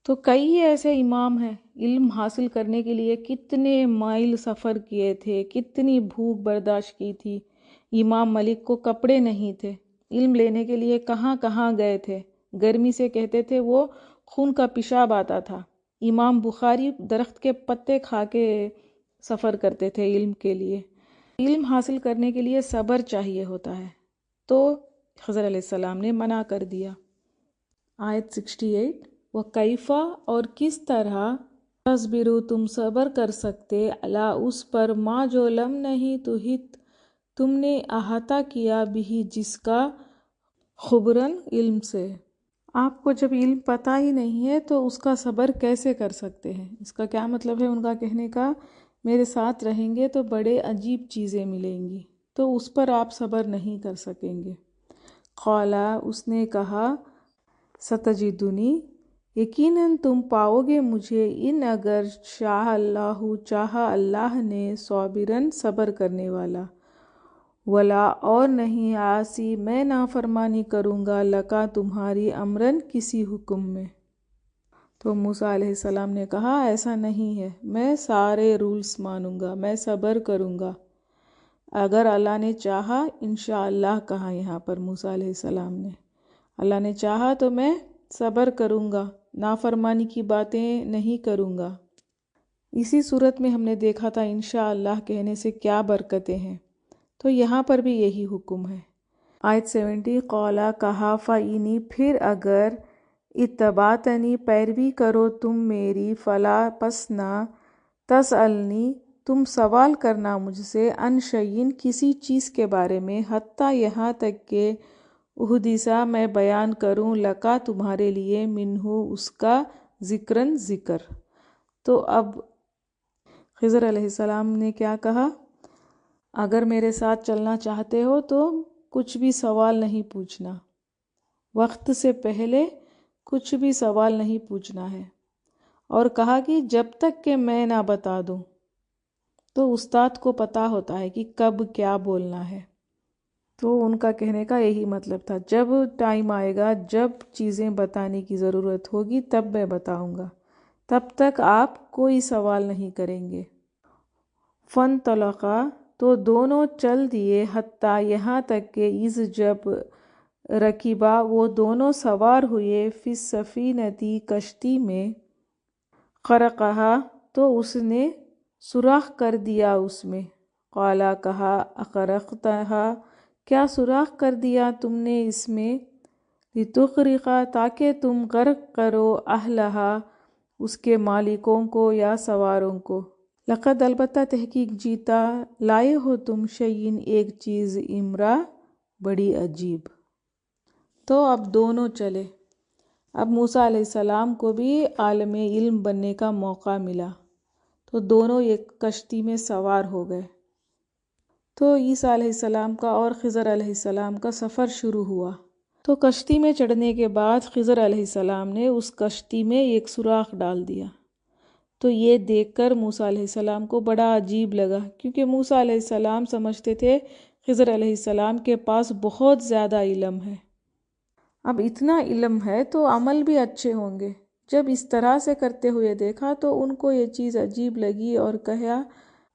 تو کئی ایسے امام ہیں، علم حاصل کرنے کے لیے کتنے مائل سفر کیے تھے، کتنی بھوک برداشت کی تھی۔ امام ملک کو کپڑے نہیں تھے، علم لینے کے لیے کہاں کہاں گئے تھے، گرمی سے کہتے تھے وہ خون کا پیشاب آتا تھا۔ امام بخاری درخت کے پتے کھا کے سفر کرتے تھے علم کے لیے۔ علم حاصل کرنے کے لیے صبر چاہیے ہوتا ہے، تو خضر علیہ السلام نے منع کر دیا۔ آیت 68، وَکَیْفَ اور کس طرح، تصبروا تم صبر کر سکتے، علی اس پر، ما جو لم نہیں تحط تم نے احاطہ کیا، بھی جس کا، خبراً علم سے۔ آپ کو جب علم پتہ ہی نہیں ہے تو اس کا صبر کیسے کر سکتے ہیں؟ اس کا کیا مطلب ہے ان کا کہنے کا؟ میرے ساتھ رہیں گے تو بڑے عجیب چیزیں ملیں گی، تو اس پر آپ صبر نہیں کر سکیں گے۔ قالا اس نے کہا، ستجدنی یقیناً تم پاؤ گے مجھے، ان اگر شاء اللہ چاہا اللہ نے، صابراً صبر کرنے والا، ولا اور نہیں، عاصی میں نافرمانی کروں گا، لکا تمہاری، امراً کسی حکم میں۔ تو موسیٰ علیہ السلام نے کہا ایسا نہیں ہے، میں سارے رولز مانوں گا، میں صبر کروں گا، اگر اللہ نے چاہا، انشاءاللہ کہا یہاں پر موسیٰ علیہ السلام نے، اللہ نے چاہا تو میں صبر کروں گا، نافرمانی کی باتیں نہیں کروں گا۔ اسی صورت میں ہم نے دیکھا تھا انشاءاللہ کہنے سے کیا برکتیں ہیں، تو یہاں پر بھی یہی حکم ہے۔ آیت 70 قولا کہا فَإِنِ پھر اگر اتبعتنی پیروی کرو تم میری، فلا پس نہ تسألنی تم سوال کرنا مجھ سے، عن شیء کسی چیز کے بارے میں، حتیٰ یہاں تک کہ احدث میں بیان کروں لکا تمہارے لیے، منہ اس کا، ذکرن ذکر۔ تو اب خضر علیہ السلام نے کیا کہا؟ اگر میرے ساتھ چلنا چاہتے ہو تو کچھ بھی سوال نہیں پوچھنا، وقت سے پہلے کچھ بھی سوال نہیں پوچھنا ہے، اور کہا کہ جب تک کہ میں نہ بتا دوں۔ تو استاد کو پتہ ہوتا ہے کہ کب کیا بولنا ہے، تو ان کا کہنے کا یہی مطلب تھا، جب ٹائم آئے گا، جب چیزیں بتانے کی ضرورت ہوگی تب میں بتاؤں گا، تب تک آپ کوئی سوال نہیں کریں گے۔ فانطلقا تو دونوں چل دیے، حتیٰ یہاں تک کہ اذ جب رکیبا وہ دونوں سوار ہوئے، فی السفینۃ کشتی میں، غرقہا تو اس نے سوراخ کر دیا اس میں، قالا کہا اغرقتہا کیا سوراخ کر دیا تم نے اس میں، لتغرقا تاکہ تم غرق کرو، اہلہا اس کے مالکوں کو یا سواروں کو، لقد البتہ تحقیق جیتا لائے ہو تم، شیئن ایک چیز، امرا بڑی عجیب۔ تو اب دونوں چلے، اب موسیٰ علیہ السلام کو بھی عالم علم بننے کا موقع ملا، تو دونوں ایک کشتی میں سوار ہو گئے۔ تو عیسیٰ علیہ السلام کا اور خضر علیہ السلام کا سفر شروع ہوا۔ تو کشتی میں چڑھنے کے بعد خضر علیہ السلام نے اس کشتی میں ایک سوراخ ڈال دیا۔ تو یہ دیکھ کر موسیٰ علیہ السلام کو بڑا عجیب لگا، کیونکہ موسیٰ علیہ السلام سمجھتے تھے خضر علیہ السلام کے پاس بہت زیادہ علم ہے، اب اتنا علم ہے تو عمل بھی اچھے ہوں گے۔ جب اس طرح سے کرتے ہوئے دیکھا تو ان کو یہ چیز عجیب لگی اور کہا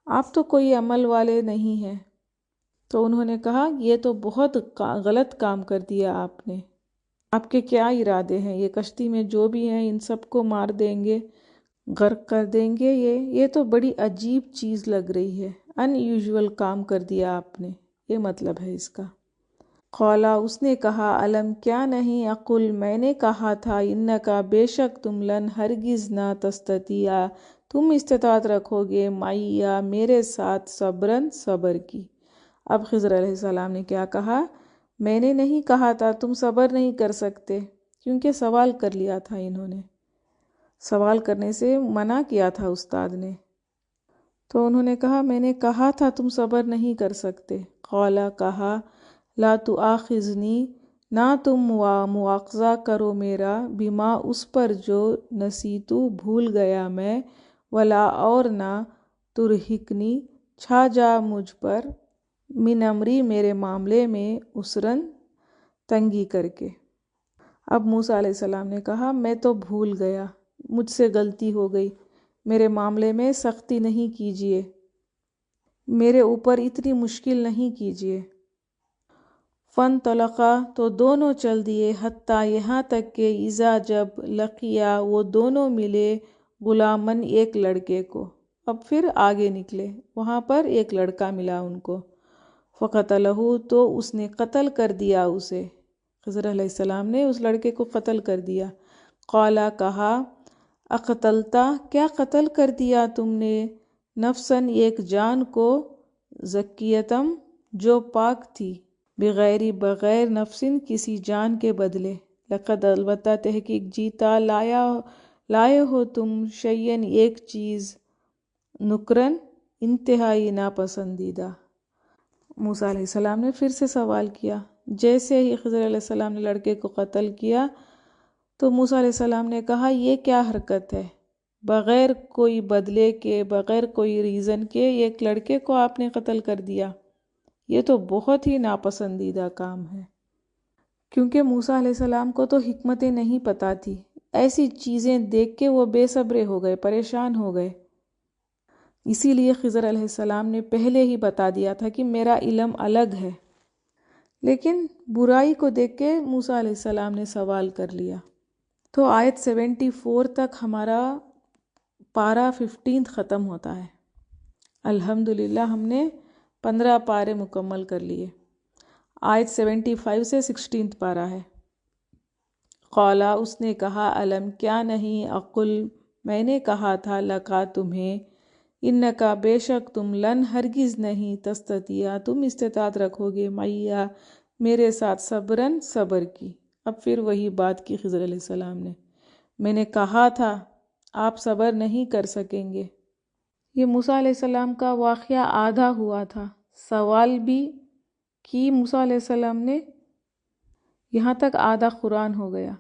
آپ تو کوئی عمل والے نہیں ہیں۔ تو انہوں نے کہا یہ تو بہت غلط کام کر دیا آپ نے، آپ کے کیا ارادے ہیں؟ یہ کشتی میں جو بھی ہیں ان سب کو مار دیں گے، غرق کر دیں گے، یہ تو بڑی عجیب چیز لگ رہی ہے، ان یوزول کام کر دیا آپ نے، یہ مطلب ہے اس کا۔ قولا اس نے کہا علم کیا نہیں، اقل میں نے کہا تھا، انکا بے شک تم، لن ہرگز نہ، تستطیع تم استطاعت رکھو گے، معی میرے ساتھ، صبرن صبر کی۔ اب خضر علیہ السلام نے کیا کہا؟ میں نے نہیں کہا تھا تم صبر نہیں کر سکتے، کیونکہ سوال کر لیا تھا، انہوں نے سوال کرنے سے منع کیا تھا استاد نے، تو انہوں نے کہا میں نے کہا تھا تم صبر نہیں کر سکتے۔ قولا کہا لا تؤاخذنی نہ تم مواخذہ کرو میرا، بما اس پر جو، نسیتو بھول گیا میں، ولا اور نہ، ترہقنی چھا جا مجھ پر، من امری میرے معاملے میں، عسرن تنگی کر کے۔ اب موسیٰ علیہ السلام نے کہا میں تو بھول گیا، مجھ سے غلطی ہو گئی، میرے معاملے میں سختی نہیں کیجیے، میرے اوپر اتنی مشکل نہیں کیجیے۔ فانطلقا تو دونوں چل دیے، حتیٰ یہاں تک کہ اذا جب، لقیا وہ دونوں ملے، غلامن ایک لڑکے کو۔ اب پھر آگے نکلے، وہاں پر ایک لڑکا ملا ان کو، فقتلہ تو اس نے قتل کر دیا اسے، خضر علیہ السلام نے اس لڑکے کو قتل کر دیا۔ قالا کہا اقتلتا کیا قتل کر دیا تم نے، نفسن ایک جان کو، زکیتم جو پاک تھی، بغیر نفسن کسی جان کے بدلے، لقد البتہ تحقیق جیتا لائے ہو تم، شیئن ایک چیز، نکرن انتہائی ناپسندیدہ۔ موسیٰ علیہ السلام نے پھر سے سوال کیا، جیسے ہی خضر علیہ السلام نے لڑکے کو قتل کیا تو موسیٰ علیہ السلام نے کہا یہ کیا حرکت ہے، بغیر کوئی بدلے کے، بغیر کوئی ریزن کے ایک لڑکے کو آپ نے قتل کر دیا، یہ تو بہت ہی ناپسندیدہ کام ہے۔ کیونکہ موسیٰ علیہ السلام کو تو حکمتیں نہیں پتہ تھی، ایسی چیزیں دیکھ کے وہ بے صبرے ہو گئے، پریشان ہو گئے، اسی لیے خضر علیہ السلام نے پہلے ہی بتا دیا تھا کہ میرا علم الگ ہے، لیکن برائی کو دیکھ کے موسیٰ علیہ السلام نے سوال کر لیا۔ تو آیت 74 تک ہمارا پارہ 15 ختم ہوتا ہے۔ الحمدللہ ہم نے 15 پارے مکمل کر لیے۔ آیت 75 سے 16 پارہ ہے۔ قالا، اس نے کہا، علم کیا نہیں، اقل میں نے کہا تھا، لکا تمہیں، انکا بے شک تم، لن ہرگز نہیں، تستطیع تم استطاعت رکھو گے، معیہ میرے ساتھ، صبرن صبر کی۔ اب پھر وہی بات کی خضر علیہ السلام نے، میں نے کہا تھا آپ صبر نہیں کر سکیں گے۔ یہ موسیٰ علیہ السلام کا واقعہ آدھا ہوا تھا، سوال بھی کی موسیٰ علیہ السلام نے، یہاں تک آدھا قرآن ہو گیا۔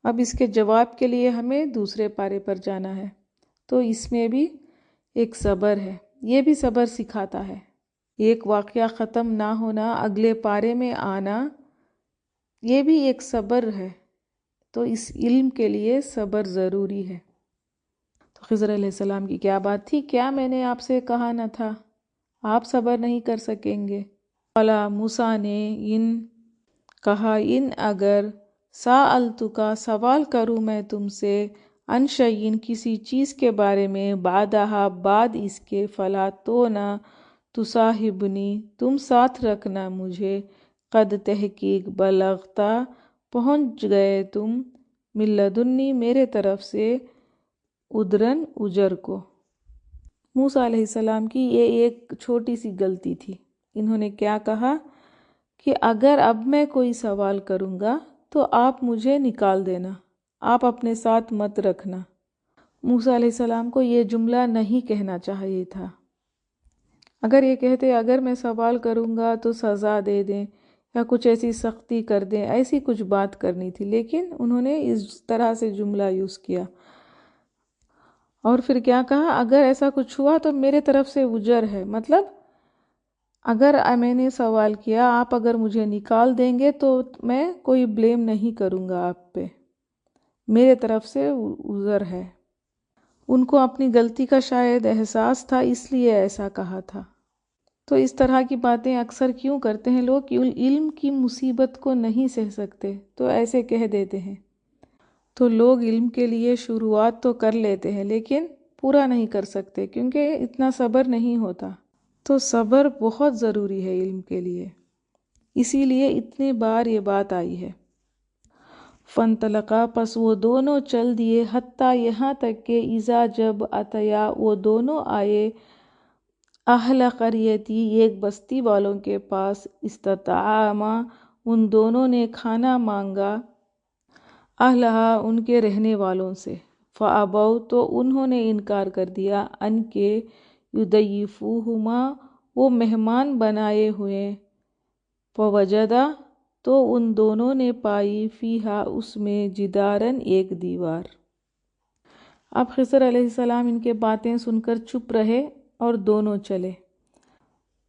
اب اس کے جواب کے لیے ہمیں دوسرے پارے پر جانا ہے، تو اس میں بھی ایک صبر ہے، یہ بھی صبر سکھاتا ہے۔ ایک واقعہ ختم نہ ہونا، اگلے پارے میں آنا، یہ بھی ایک صبر ہے۔ تو اس علم کے لیے صبر ضروری ہے۔ تو خضر علیہ السلام کی کیا بات تھی؟ کیا میں نے آپ سے کہا نہ تھا آپ صبر نہیں کر سکیں گے؟ قالا، موسیٰ نے کہا، ان اگر سألتک سوال کروں میں تم سے، عن شیء کسی چیز کے بارے میں، بعدہا بعد اس کے، فلا تو نہ، تصاحبنی تم ساتھ رکھنا مجھے، قد تحقیق، بلغتا پہنچ گئے تم، من لدنی میرے طرف سے، عذرًا اجر کو۔ موسیٰ علیہ السلام کی یہ ایک چھوٹی سی غلطی تھی۔ انہوں نے کیا کہا کہ اگر اب میں کوئی سوال کروں گا تو آپ مجھے نکال دینا، آپ اپنے ساتھ مت رکھنا۔ موسیٰ علیہ السلام کو یہ جملہ نہیں کہنا چاہیے تھا۔ اگر یہ کہتے اگر میں سوال کروں گا تو سزا دے دیں یا کچھ ایسی سختی کر دیں، ایسی کچھ بات کرنی تھی، لیکن انہوں نے اس طرح سے جملہ یوز کیا، اور پھر کیا کہا، اگر ایسا کچھ ہوا تو میرے طرف سے اجر ہے، مطلب اگر میں نے سوال کیا، آپ اگر مجھے نکال دیں گے تو میں کوئی بلیم نہیں کروں گا آپ پہ، میرے طرف سے عذر ہے۔ ان کو اپنی غلطی کا شاید احساس تھا، اس لیے ایسا کہا تھا۔ تو اس طرح کی باتیں اکثر کیوں کرتے ہیں لوگ؟ علم کی مصیبت کو نہیں سہ سکتے تو ایسے کہہ دیتے ہیں۔ تو لوگ علم کے لیے شروعات تو کر لیتے ہیں لیکن پورا نہیں کر سکتے کیونکہ اتنا صبر نہیں ہوتا۔ تو صبر بہت ضروری ہے علم کے لیے، اسی لیے اتنے بار یہ بات آئی ہے۔ فانطلقا، پس وہ دونوں چل دیے، حتیٰ یہاں تک کہ اذا جب، اتیا وہ دونوں آئے، اہل قریتی ایک بستی والوں کے پاس، استطعما ان دونوں نے کھانا مانگا، اہلہا ان کے رہنے والوں سے، فابوا تو انہوں نے انکار کر دیا، ان کے، یضیفوہما وہ مہمان بنائے ہوئے، فوجدا تو ان دونوں نے پائی، فیہا اس میں، جداراً ایک دیوار۔ اب خضر علیہ السلام ان کے باتیں سن کر چپ رہے اور دونوں چلے۔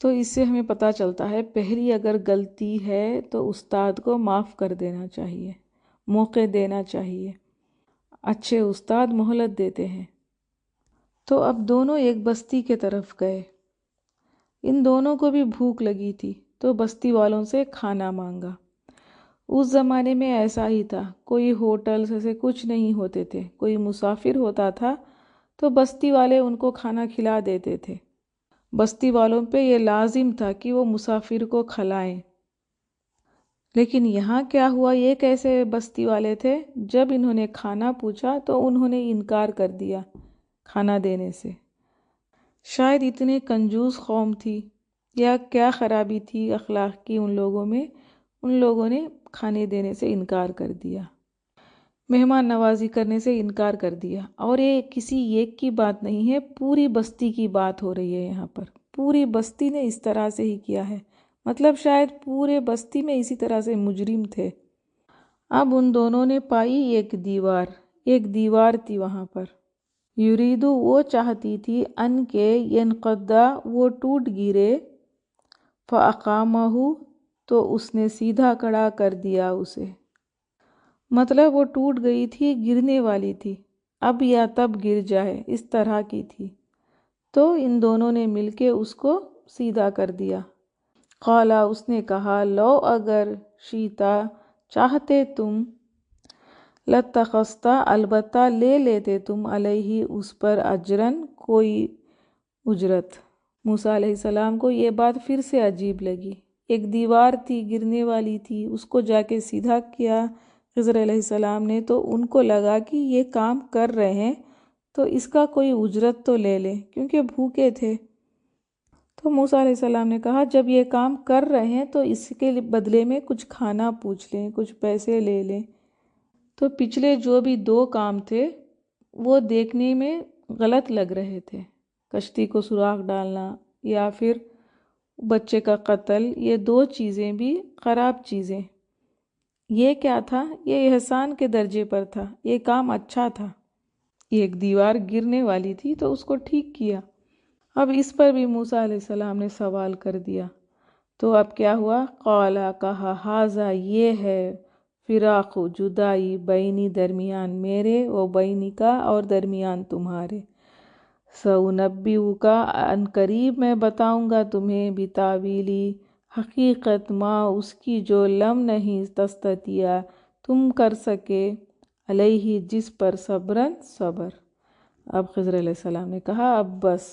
تو اس سے ہمیں پتہ چلتا ہے پہلی اگر غلطی ہے تو استاد کو معاف کر دینا چاہیے، موقع دینا چاہیے، اچھے استاد مہلت دیتے ہیں۔ تو اب دونوں ایک بستی کے طرف گئے، ان دونوں کو بھی بھوک لگی تھی تو بستی والوں سے کھانا مانگا۔ اس زمانے میں ایسا ہی تھا، کوئی ہوٹلز ایسے کچھ نہیں ہوتے تھے، کوئی مسافر ہوتا تھا تو بستی والے ان کو کھانا کھلا دیتے تھے، بستی والوں پہ یہ لازم تھا کہ وہ مسافر کو کھلائیں۔ لیکن یہاں کیا ہوا، یہ کیسے بستی والے تھے؟ جب انہوں نے کھانا پوچھا تو انہوں نے انکار کر دیا کھانا دینے سے۔ شاید اتنے کنجوس قوم تھی یا کیا خرابی تھی اخلاق کی ان لوگوں میں، ان لوگوں نے کھانے دینے سے انکار کر دیا، مہمان نوازی کرنے سے انکار کر دیا۔ اور یہ کسی ایک کی بات نہیں ہے، پوری بستی کی بات ہو رہی ہے یہاں پر، پوری بستی نے اس طرح سے ہی کیا ہے، مطلب شاید پورے بستی میں اسی طرح سے مجرم تھے۔ اب ان دونوں نے پائی ایک دیوار تھی وہاں پر، یریدو وہ چاہتی تھی، ان کے، ینقضا وہ ٹوٹ گرے، فاقامہ تو اس نے سیدھا کھڑا کر دیا اسے، مطلب وہ ٹوٹ گئی تھی، گرنے والی تھی، اب یا تب گر جائے، اس طرح کی تھی۔ تو ان دونوں نے مل کے اس کو سیدھا کر دیا۔ قالا، اس نے کہا، لو اگر شیتا چاہتے تم، لتخذتا البتہ لے لیتے تم، علیہ اس پر، اجرن کوئی اجرت۔ موسیٰ علیہ السلام کو یہ بات پھر سے عجیب لگی۔ ایک دیوار تھی، گرنے والی تھی، اس کو جا کے سیدھا کیا خضر علیہ السلام نے، تو ان کو لگا کہ یہ کام کر رہے ہیں تو اس کا کوئی اجرت تو لے لیں، کیونکہ بھوکے تھے۔ تو موسیٰ علیہ السلام نے کہا جب یہ کام کر رہے ہیں تو اس کے بدلے میں کچھ کھانا پوچھ لیں، کچھ پیسے لے لیں۔ تو پچھلے جو بھی 2 کام تھے وہ دیکھنے میں غلط لگ رہے تھے، کشتی کو سوراخ ڈالنا یا پھر بچے کا قتل، یہ 2 چیزیں بھی خراب چیزیں۔ یہ کیا تھا؟ یہ احسان کے درجے پر تھا، یہ کام اچھا تھا۔ ایک دیوار گرنے والی تھی تو اس کو ٹھیک کیا۔ اب اس پر بھی موسیٰ علیہ السلام نے سوال کر دیا، تو اب کیا ہوا؟ قالا، کہا، ھذا یہ ہے، فراق جدائی، بینی درمیان میرے، و بینی کا اور درمیان تمہارے، سأنبئک ان قریب میں بتاؤں گا تمہیں، بتاویلی حقیقت، ما اس کی جو لم نہیں تستطیع تم کر سکے، علیہ جس پر، صبرن صبر۔ اب خضر علیہ السلام نے کہا اب بس،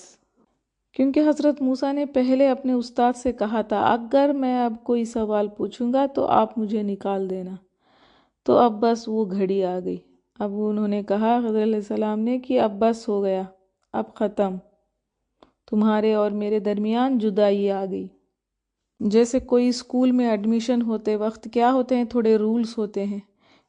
کیونکہ حضرت موسیٰ نے پہلے اپنے استاد سے کہا تھا اگر میں اب کوئی سوال پوچھوں گا تو آپ مجھے نکال دینا، تو اب بس وہ گھڑی آ گئی۔ اب انہوں نے کہا حضرت علیہ السلام نے کہ اب بس ہو گیا، اب ختم، تمہارے اور میرے درمیان جدائی آ گئی۔ جیسے کوئی اسکول میں ایڈمیشن ہوتے وقت کیا ہوتے ہیں، تھوڑے رولز ہوتے ہیں،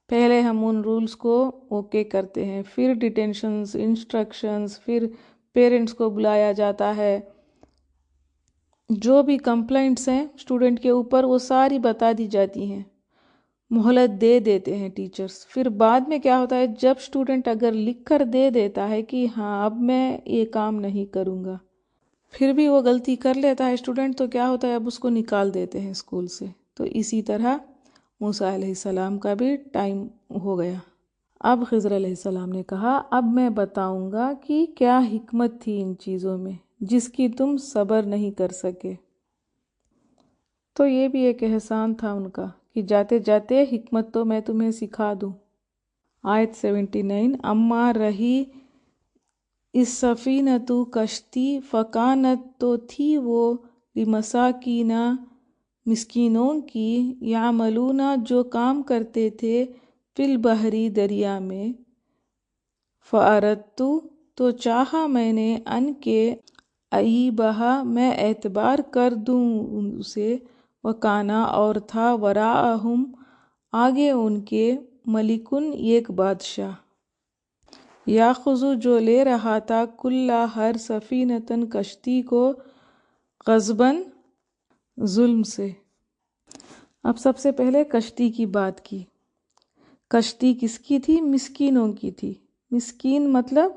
پہلے ہم ان رولز کو اوکے کرتے ہیں، پھر ڈیٹینشنز، انسٹرکشنز، پھر پیرنٹس کو بلایا جاتا ہے، جو بھی کمپلینٹس ہیں اسٹوڈنٹ کے اوپر وہ ساری بتا دی جاتی ہیں، مہلت دے دیتے ہیں ٹیچرز۔ پھر بعد میں کیا ہوتا ہے، جب اسٹوڈنٹ اگر لکھ کر دے دیتا ہے کہ ہاں اب میں یہ کام نہیں کروں گا، پھر بھی وہ غلطی کر لیتا ہے اسٹوڈنٹ، تو کیا ہوتا ہے، اب اس کو نکال دیتے ہیں اسکول سے۔ تو اسی طرح موسیٰ علیہ السلام کا بھی ٹائم ہو گیا۔ اب خضر علیہ السلام نے کہا اب میں بتاؤں گا کہ کیا حکمت تھی ان چیزوں میں جس کی تم صبر نہیں کر سکے۔ تو یہ بھی ایک احسان تھا ان کا کہ جاتے جاتے حکمت تو میں تمہیں سکھا دوں۔ آیت 79، اما رہی السفینۃ کشتی، فکانت تو تھی وہ لمساکین مسکینوں کی، یعملون جو کام کرتے تھے، فی البحر دریا میں، فاردت تو چاہا میں نے، ان کے اعیبہا میں اعتبار کر دوں اسے، وکانا اور تھا، وراءہم آگے ان کے، ملکن ایک بادشاہ، یاخذ جو لے رہا تھا، کل ہر سفینۃ کشتی کو، غصباً ظلم سے۔ اب سب سے پہلے کشتی کی بات کی۔ کشتی کس کی تھی؟ مسکینوں کی تھی۔ مسکین مطلب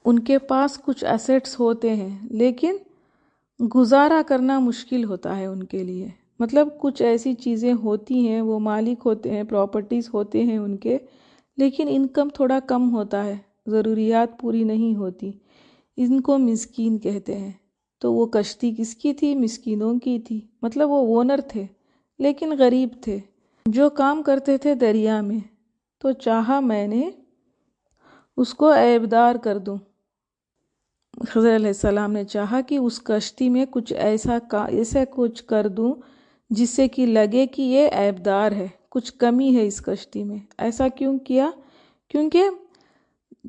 ان کے پاس کچھ ایسٹس ہوتے ہیں لیکن گزارا کرنا مشکل ہوتا ہے ان کے لیے، مطلب کچھ ایسی چیزیں ہوتی ہیں، وہ مالک ہوتے ہیں، پراپرٹیز ہوتے ہیں ان کے، لیکن انکم تھوڑا کم ہوتا ہے، ضروریات پوری نہیں ہوتی، ان کو مسکین کہتے ہیں۔ تو وہ کشتی کس کی تھی؟ مسکینوں کی تھی، مطلب وہ اونر تھے لیکن غریب تھے، جو کام کرتے تھے دریا میں۔ تو چاہا میں نے اس کو عیبدار کر دوں، خضر علیہ السلام نے چاہا کہ اس کشتی میں کچھ ایسا کچھ کر دوں جس سے کہ لگے کہ یہ عیبدار ہے، کچھ کمی ہے اس کشتی میں۔ ایسا کیوں کیا؟ کیونکہ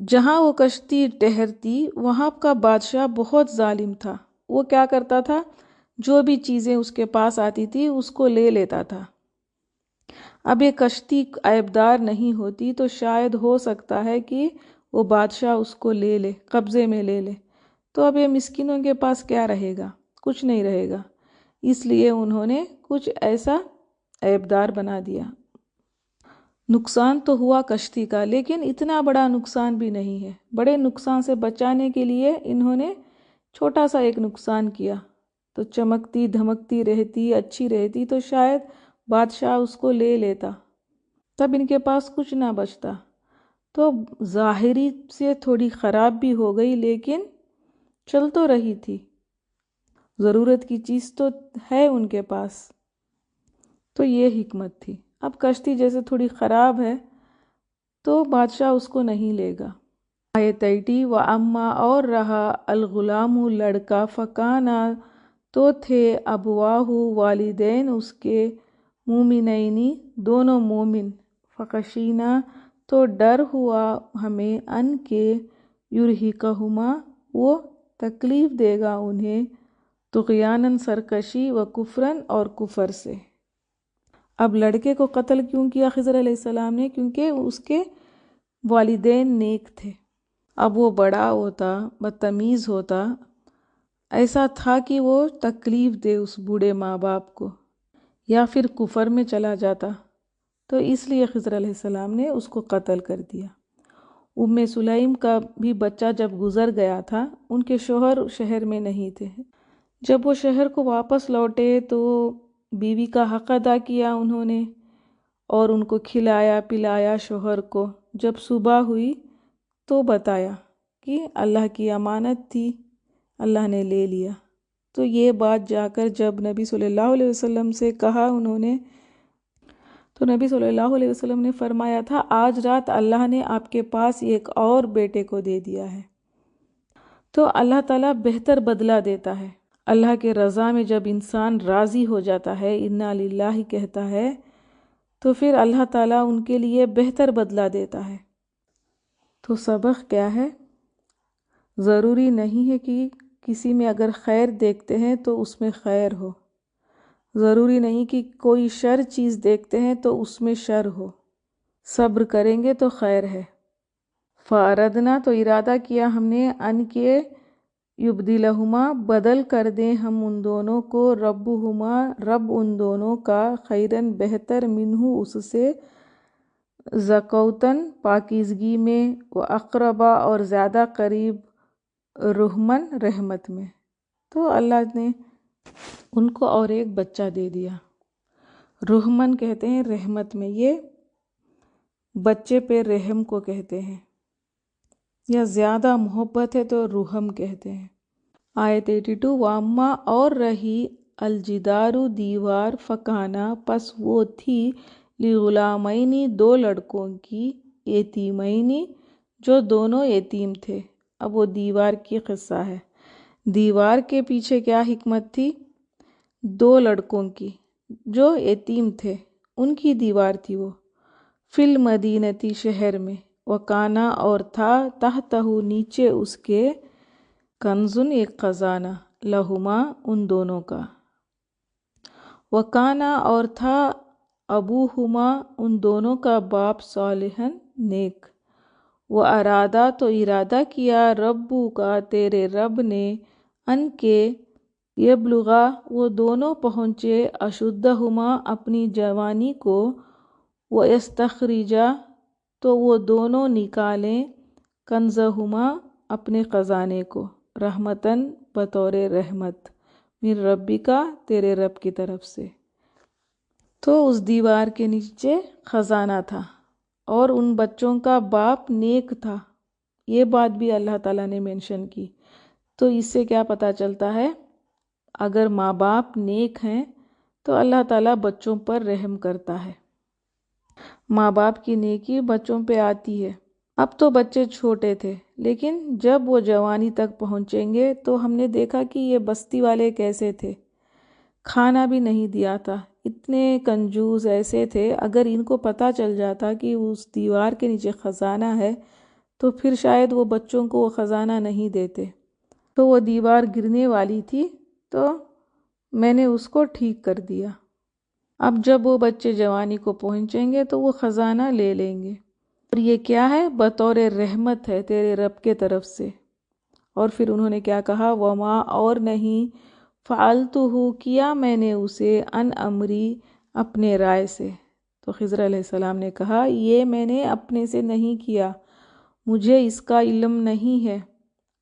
جہاں وہ کشتی ٹھہرتی وہاں کا بادشاہ بہت ظالم تھا، وہ کیا کرتا تھا، جو بھی چیزیں اس کے پاس آتی تھی اس کو لے لیتا تھا۔ اب یہ کشتی عیبدار نہیں ہوتی تو شاید ہو سکتا ہے کہ وہ بادشاہ اس کو لے لے، قبضے میں لے لے، تو اب یہ مسکینوں کے پاس کیا رہے گا؟ کچھ نہیں رہے گا، اس لیے انہوں نے کچھ ایسا عیبدار بنا دیا۔ نقصان تو ہوا کشتی کا، لیکن اتنا بڑا نقصان بھی نہیں ہے۔ بڑے نقصان سے بچانے کے لیے انہوں نے چھوٹا سا ایک نقصان کیا، تو چمکتی دھمکتی رہتی، اچھی رہتی تو شاید بادشاہ اس کو لے لیتا، تب ان کے پاس کچھ نہ بچتا۔ تو ظاہری سے تھوڑی خراب بھی ہو گئی لیکن چل تو رہی تھی، ضرورت کی چیز تو ہے ان کے پاس، تو یہ حکمت تھی۔ اب کشتی جیسے تھوڑی خراب ہے تو بادشاہ اس کو نہیں لے گا۔ آیت 80 و اما اور رہا الغلام لڑکا فکانا تو تھے ابواہ والدین اس کے مومنینی دونوں مومن، فخشینا تو ڈر ہوا ہمیں ان کے یرہقہما وہ تکلیف دے گا انہیں طغیاناً سرکشی و کفراً اور کفر سے۔ اب لڑکے کو قتل کیوں کیا خضر علیہ السلام نے؟ کیونکہ اس کے والدین نیک تھے۔ اب وہ بڑا ہوتا، بدتمیز ہوتا، ایسا تھا کہ وہ تکلیف دے اس بوڑھے ماں باپ کو، یا پھر کفر میں چلا جاتا، تو اس لیے خضر علیہ السلام نے اس کو قتل کر دیا۔ ام سلیم کا بھی بچہ جب گزر گیا تھا، ان کے شوہر شہر میں نہیں تھے۔ جب وہ شہر کو واپس لوٹے تو بیوی کا حق ادا کیا انہوں نے، اور ان کو کھلایا پلایا شوہر کو۔ جب صبح ہوئی تو بتایا کہ اللہ کی امانت تھی، اللہ نے لے لیا۔ تو یہ بات جا کر جب نبی صلی اللہ علیہ وسلم سے کہا انہوں نے، تو نبی صلی اللہ علیہ وسلم نے فرمایا تھا آج رات اللہ نے آپ کے پاس ایک اور بیٹے کو دے دیا ہے۔ تو اللہ تعالیٰ بہتر بدلہ دیتا ہے۔ اللہ کے رضا میں جب انسان راضی ہو جاتا ہے، انا للہ کہتا ہے، تو پھر اللہ تعالیٰ ان کے لیے بہتر بدلہ دیتا ہے۔ تو سبق کیا ہے؟ ضروری نہیں ہے کہ کسی میں اگر خیر دیکھتے ہیں تو اس میں خیر ہو، ضروری نہیں کہ کوئی شر چیز دیکھتے ہیں تو اس میں شر ہو، صبر کریں گے تو خیر ہے۔ فَأَرَدْنَا تو ارادہ کیا ہم نے ان کے یبدلہما بدل کر دیں ہم ان دونوں کو، ربہما رب ان دونوں کا، خیراً بہتر، منہ اس سے، زکوتاً پاکیزگی میں، و اقربا اور زیادہ قریب، رحمن رحمت میں۔ تو اللہ نے ان کو اور ایک بچہ دے دیا۔ رحمن کہتے ہیں رحمت میں، یہ بچے پہ رحم کو کہتے ہیں، یا زیادہ محبت ہے تو رحم کہتے ہیں۔ آیت 82 واما اور رہی الجدارو دیوار، فکانا پس وہ تھی، لغلامینی دو لڑکوں کی، یتیمینی جو دونوں یتیم تھے۔ اب وہ دیوار کی قصہ ہے۔ دیوار کے پیچھے کیا حکمت تھی؟ دو لڑکوں کی جو یتیم تھے، ان کی دیوار تھی وہ، فی المدینتی شہر میں، وکانا اور تھا، تحتہ نیچے اس کے، کنزن ایک خزانہ، لہما ان دونوں کا، وکانا اور تھا، ابوہما ان دونوں کا باپ، صالحن نیک، و ارادہ تو ارادہ کیا، ربو کا تیرے رب نے، ان کے یبلغا وہ دونوں پہنچے، اشدہما اپنی جوانی کو، و یستخرجا تو وہ دونوں نکالیں، کنزہما اپنے خزانے کو، رحمتاً بطور رحمت، من ربی کا تیرے رب کی طرف سے۔ تو اس دیوار کے نیچے خزانہ تھا، اور ان بچوں کا باپ نیک تھا، یہ بات بھی اللہ تعالیٰ نے مینشن کی۔ تو اس سے کیا پتہ چلتا ہے؟ اگر ماں باپ نیک ہیں تو اللہ تعالیٰ بچوں پر رحم کرتا ہے، ماں باپ کی نیکی بچوں پہ آتی ہے۔ اب تو بچے چھوٹے تھے، لیکن جب وہ جوانی تک پہنچیں گے تو ہم نے دیکھا کہ یہ بستی والے کیسے تھے، کھانا بھی نہیں دیا تھا، اتنے کنجوس ایسے تھے، اگر ان کو پتہ چل جاتا کہ اس دیوار کے نیچے خزانہ ہے تو پھر شاید وہ بچوں کو وہ خزانہ نہیں دیتے۔ تو وہ دیوار گرنے والی تھی تو میں نے اس کو ٹھیک کر دیا۔ اب جب وہ بچے جوانی کو پہنچیں گے تو وہ خزانہ لے لیں گے، اور یہ کیا ہے؟ بطور رحمت ہے تیرے رب کے طرف سے۔ اور پھر انہوں نے کیا کہا؟ وما اور نہیں، فعلتہ کیا میں نے اسے، ان امری اپنے رائے سے۔ تو خضر علیہ السلام نے کہا یہ میں نے اپنے سے نہیں کیا، مجھے اس کا علم نہیں ہے،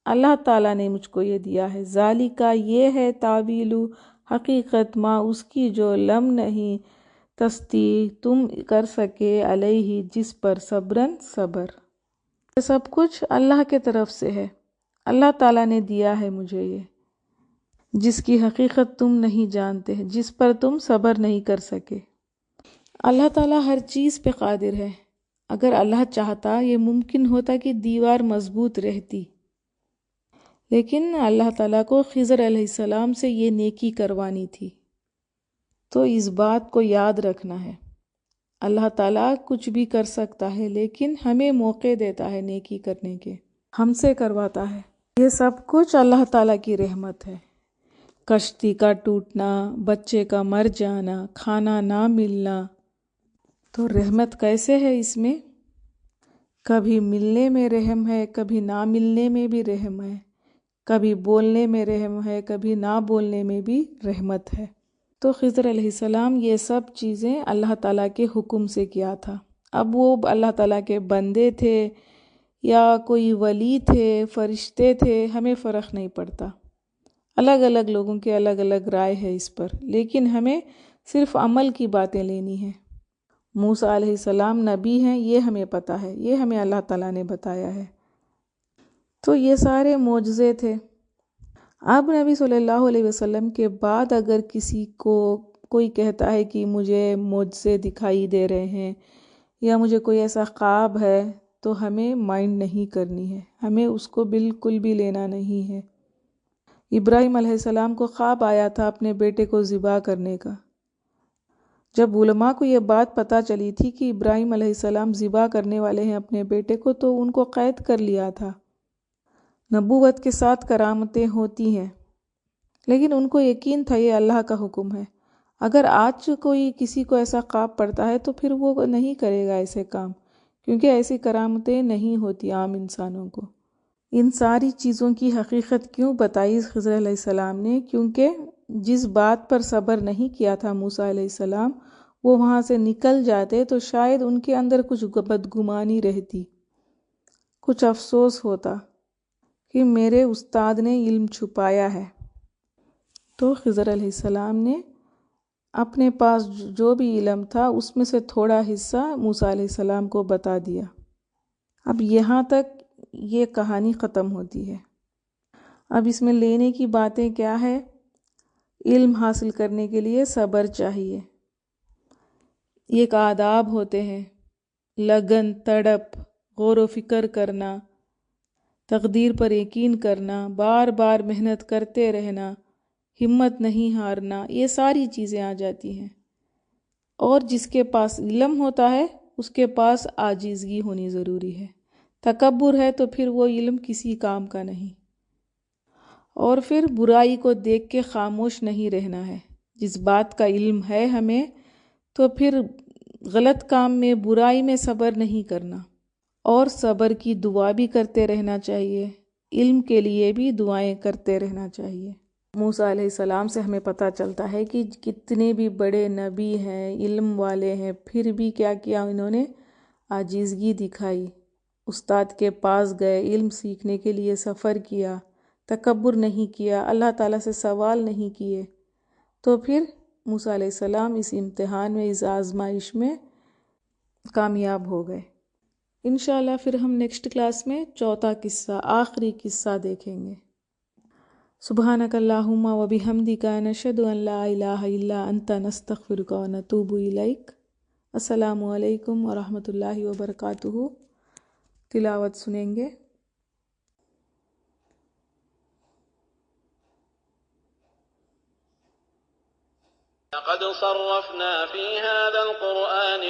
اللہ تعالیٰ نے مجھ کو یہ دیا ہے، ذالک یہ ہے، تعویل حقیقت، ما اس کی جو لم نہیں تستی تم کر سکے، علیہ جس پر، صبرن صبر۔ یہ سب کچھ اللہ کے طرف سے ہے، اللہ تعالیٰ نے دیا ہے مجھے یہ، جس کی حقیقت تم نہیں جانتے، جس پر تم صبر نہیں کر سکے۔ اللہ تعالیٰ ہر چیز پہ قادر ہے۔ اگر اللہ چاہتا یہ ممکن ہوتا کہ دیوار مضبوط رہتی، لیکن اللہ تعالیٰ کو خضر علیہ السلام سے یہ نیکی کروانی تھی۔ تو اس بات کو یاد رکھنا ہے، اللہ تعالیٰ کچھ بھی کر سکتا ہے، لیکن ہمیں موقع دیتا ہے نیکی کرنے کے، ہم سے کرواتا ہے۔ یہ سب کچھ اللہ تعالیٰ کی رحمت ہے۔ کشتی کا ٹوٹنا، بچے کا مر جانا، کھانا نہ ملنا، تو رحمت کیسے ہے اس میں؟ کبھی ملنے میں رحم ہے، کبھی نہ ملنے میں بھی رحم ہے، کبھی بولنے میں رحم ہے، کبھی نہ بولنے میں بھی رحمت ہے۔ تو خضر علیہ السلام یہ سب چیزیں اللہ تعالیٰ کے حکم سے کیا تھا۔ اب وہ اللہ تعالیٰ کے بندے تھے یا کوئی ولی تھے، فرشتے تھے، ہمیں فرق نہیں پڑتا۔ الگ الگ لوگوں کے الگ الگ رائے ہے اس پر، لیکن ہمیں صرف عمل کی باتیں لینی ہیں۔ موسیٰ علیہ السلام نبی ہیں، یہ ہمیں پتہ ہے، یہ ہمیں اللہ تعالیٰ نے بتایا ہے۔ تو یہ سارے معجزے تھے۔ اب نبی صلی اللہ علیہ وسلم کے بعد اگر کسی کو کوئی کہتا ہے کہ مجھے معجزے دکھائی دے رہے ہیں یا مجھے کوئی ایسا خواب ہے، تو ہمیں مائنڈ نہیں کرنی ہے، ہمیں اس کو بالکل بھی لینا نہیں ہے۔ ابراہیم علیہ السلام کو خواب آیا تھا اپنے بیٹے کو ذبح کرنے کا۔ جب علماء کو یہ بات پتہ چلی تھی کہ ابراہیم علیہ السلام ذبح کرنے والے ہیں اپنے بیٹے کو، تو ان کو قید کر لیا تھا۔ نبوت کے ساتھ کرامتیں ہوتی ہیں، لیکن ان کو یقین تھا یہ اللہ کا حکم ہے۔ اگر آج کوئی کسی کو ایسا خواب پڑتا ہے تو پھر وہ نہیں کرے گا ایسے کام، کیونکہ ایسی کرامتیں نہیں ہوتی عام انسانوں کو۔ ان ساری چیزوں کی حقیقت کیوں بتائی خضر علیہ السلام نے؟ کیونکہ جس بات پر صبر نہیں کیا تھا موسیٰ علیہ السلام، وہ وہاں سے نکل جاتے تو شاید ان کے اندر کچھ بدگمانی رہتی، کچھ افسوس ہوتا کہ میرے استاد نے علم چھپایا ہے۔ تو خضر علیہ السلام نے اپنے پاس جو بھی علم تھا اس میں سے تھوڑا حصہ موسیٰ علیہ السلام کو بتا دیا۔ اب یہاں تک یہ کہانی ختم ہوتی ہے۔ اب اس میں لینے کی باتیں کیا ہے؟ علم حاصل کرنے کے لیے صبر چاہیے، ایک آداب ہوتے ہیں، لگن، تڑپ، غور و فکر کرنا، تقدیر پر یقین کرنا، بار بار محنت کرتے رہنا، ہمت نہیں ہارنا، یہ ساری چیزیں آ جاتی ہیں۔ اور جس کے پاس علم ہوتا ہے اس کے پاس عاجزگی ہونی ضروری ہے۔ تکبر ہے تو پھر وہ علم کسی کام کا نہیں۔ اور پھر برائی کو دیکھ کے خاموش نہیں رہنا ہے۔ جس بات کا علم ہے ہمیں، تو پھر غلط کام میں، برائی میں صبر نہیں کرنا، اور صبر کی دعا بھی کرتے رہنا چاہیے، علم کے لیے بھی دعائیں کرتے رہنا چاہیے۔ موسیٰ علیہ السلام سے ہمیں پتہ چلتا ہے کہ کتنے بھی بڑے نبی ہیں، علم والے ہیں، پھر بھی کیا کیا انہوں نے؟ عاجزگی دکھائی، استاد کے پاس گئے، علم سیکھنے کے لیے سفر کیا، تکبر نہیں کیا، اللہ تعالیٰ سے سوال نہیں کیے، تو پھر موسیٰ علیہ السلام اس امتحان میں، اس آزمائش میں کامیاب ہو گئے۔ انشاءاللہ پھر ہم نیکسٹ کلاس میں چوتھا قصہ، آخری قصہ دیکھیں گے۔ سبحانک اللہم و بحمدک، نشہد ان لا الہ الا انت، نستغفرک و نتوب الیک۔ السلام علیکم ورحمۃ اللہ وبرکاتہ۔ تلاوت سنیں گے۔ لقد صرفنا في هذا القرآن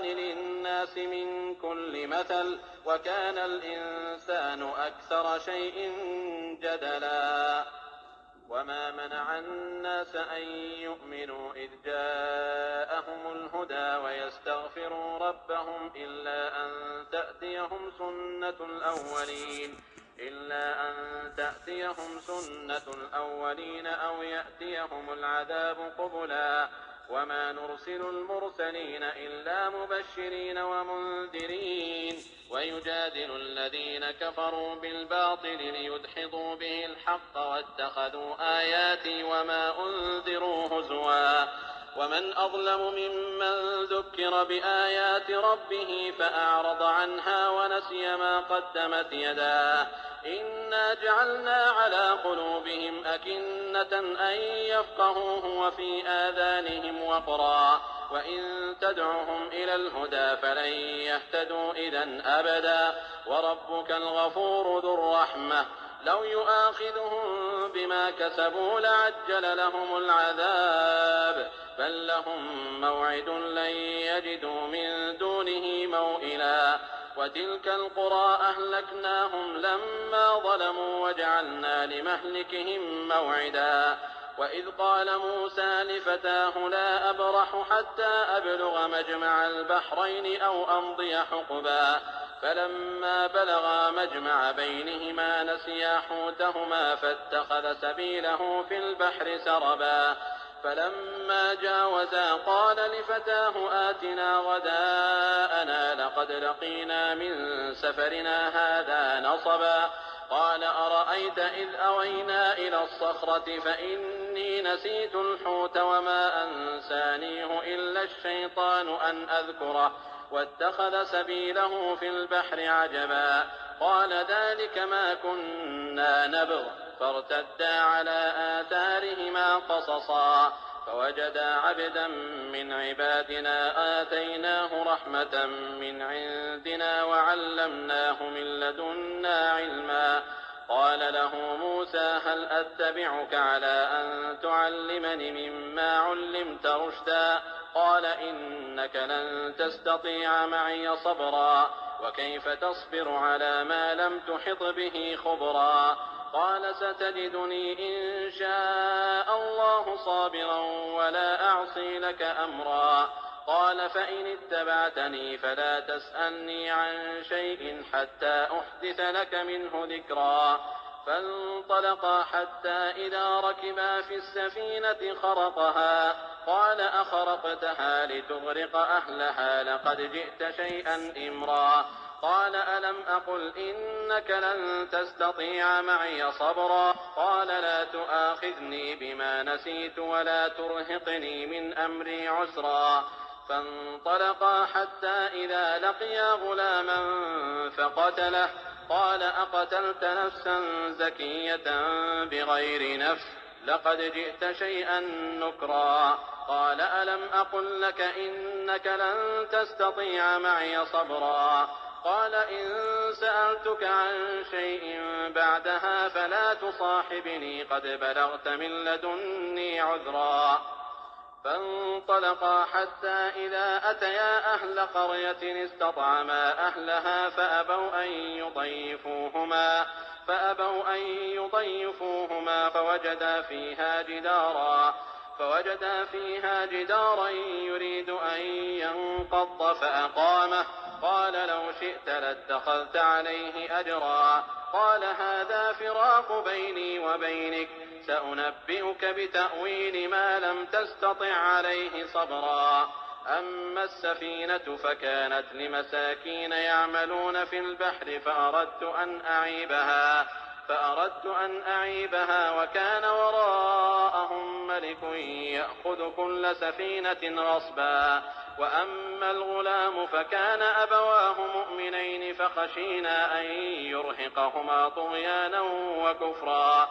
للناس من كل مثل وكان الإنسان أكثر شيء جدلا وما منع الناس أن يؤمنوا إذ جاءهم الهدى ويستغفروا ربهم إلا أن تأتيهم سنة الأولين أو يأتيهم العذاب قبلا وما نرسل المرسلين إلا مبشرين ومنذرين ويجادل الذين كفروا بالباطل ليدحضوا به الحق واتخذوا آياتي وما أنذروا هزوا ومن أظلم ممن ذكر بآيات ربه فأعرض عنها ونسي ما قدمت يداه إنا جعلنا على قلوبهم أكنة أن يفقهوه وفي آذانهم وقرا وإن تدعهم إلى الهدى فلن يهتدوا إذن أبدا وربك الغفور ذو الرحمة لو يؤاخذهم بما كسبوا لعجل لهم العذاب بل لهم موعد لن يجدوا من دونه موئلا وتلك القرى أهلكناهم لما ظلموا وجعلنا لمهلكهم موعدا وإذ قال موسى لفتاه لا أبرح حتى أبلغ مجمع البحرين أو أمضي حقبا فلما بلغا مجمع بينهما نسيا حوتهما فاتخذ سبيله في البحر سربا فلما جاوزا قال لفتاه آتنا غداءنا لقد لقينا من سفرنا هذا نصبا قال أرأيت إذ أوينا إلى الصخرة فإني نسيت الحوت وما أنسانيه إلا الشيطان أن أذكره واتخذ سبيله في البحر عجبا قال ذلك ما كنا نبغ فارتدا على آثارهما قصصا فوجدا عبدا من عبادنا آتيناه رحمة من عندنا وعلمناه من لدنا علما قال له موسى هل أتبعك على أن تعلمني مما علمت رشدا قال إنك لن تستطيع معي صبرا وكيف تصبر على ما لم تحط به خبرا قال ستجدني إن شاء الله صابرا ولا أعصي لك أمرا قال فإن اتبعتني فلا تسألني عن شيء حتى أحدث لك منه ذكرا فانطلقا حتى إذا ركبا في السفينة خرقها قال أخرقتها لتغرق أهلها لقد جئت شيئا إمرا قال ألم أقل إنك لن تستطيع معي صبرا قال لا تؤاخذني بما نسيت ولا ترهقني من أمري عسرا فانطلقا حتى إذا لقيا غلاما فقتله قال أقتلت نفسا زكية بغير نفس لقد جئت شيئا نكرا قال ألم أقل لك إنك لن تستطيع معي صبرا قال إن سألتك عن شيء بعدها فلا تصاحبني قد بلغت من لدني عذرا فانطلقا حتى إذا أتيا أهل قرية استطعما أهلها فأبوا أن يضيفوهما فوجدا فيها جدارا يريد أن ينقض فأقامه قال لو شئت لاتخذت عليه أجرا قال هذا فراق بيني وبينك سأنبئك بتأويل ما لم تستطع عليه صبرا أما السفينة فكانت لمساكين يعملون في البحر فأردت أن أعيبها وكان وراءهم ملك يأخذ كل سفينة غصبا وأما الغلام فكان أبواه مؤمنين فخشينا أن يرهقهما طغيانا وكفرا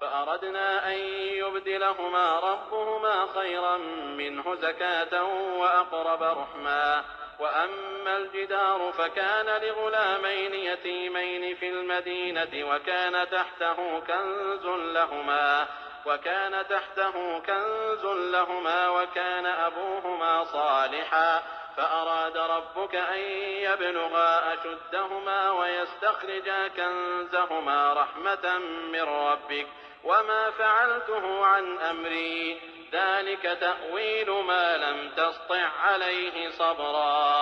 فأردنا أن يبدلهما ربهما خيرا منه زكاة وأقرب رحما وأما الجدار فكان لغلامين يتيمين في المدينة وكان تحته كنز لهما وكان أبوهما صالحا فأراد ربك أن يبلغا أشدهما ويستخرجا كنزهما رحمة من ربك وما فعلته عن أمري ذلك تأويل ما لم تسطع عليه صبرا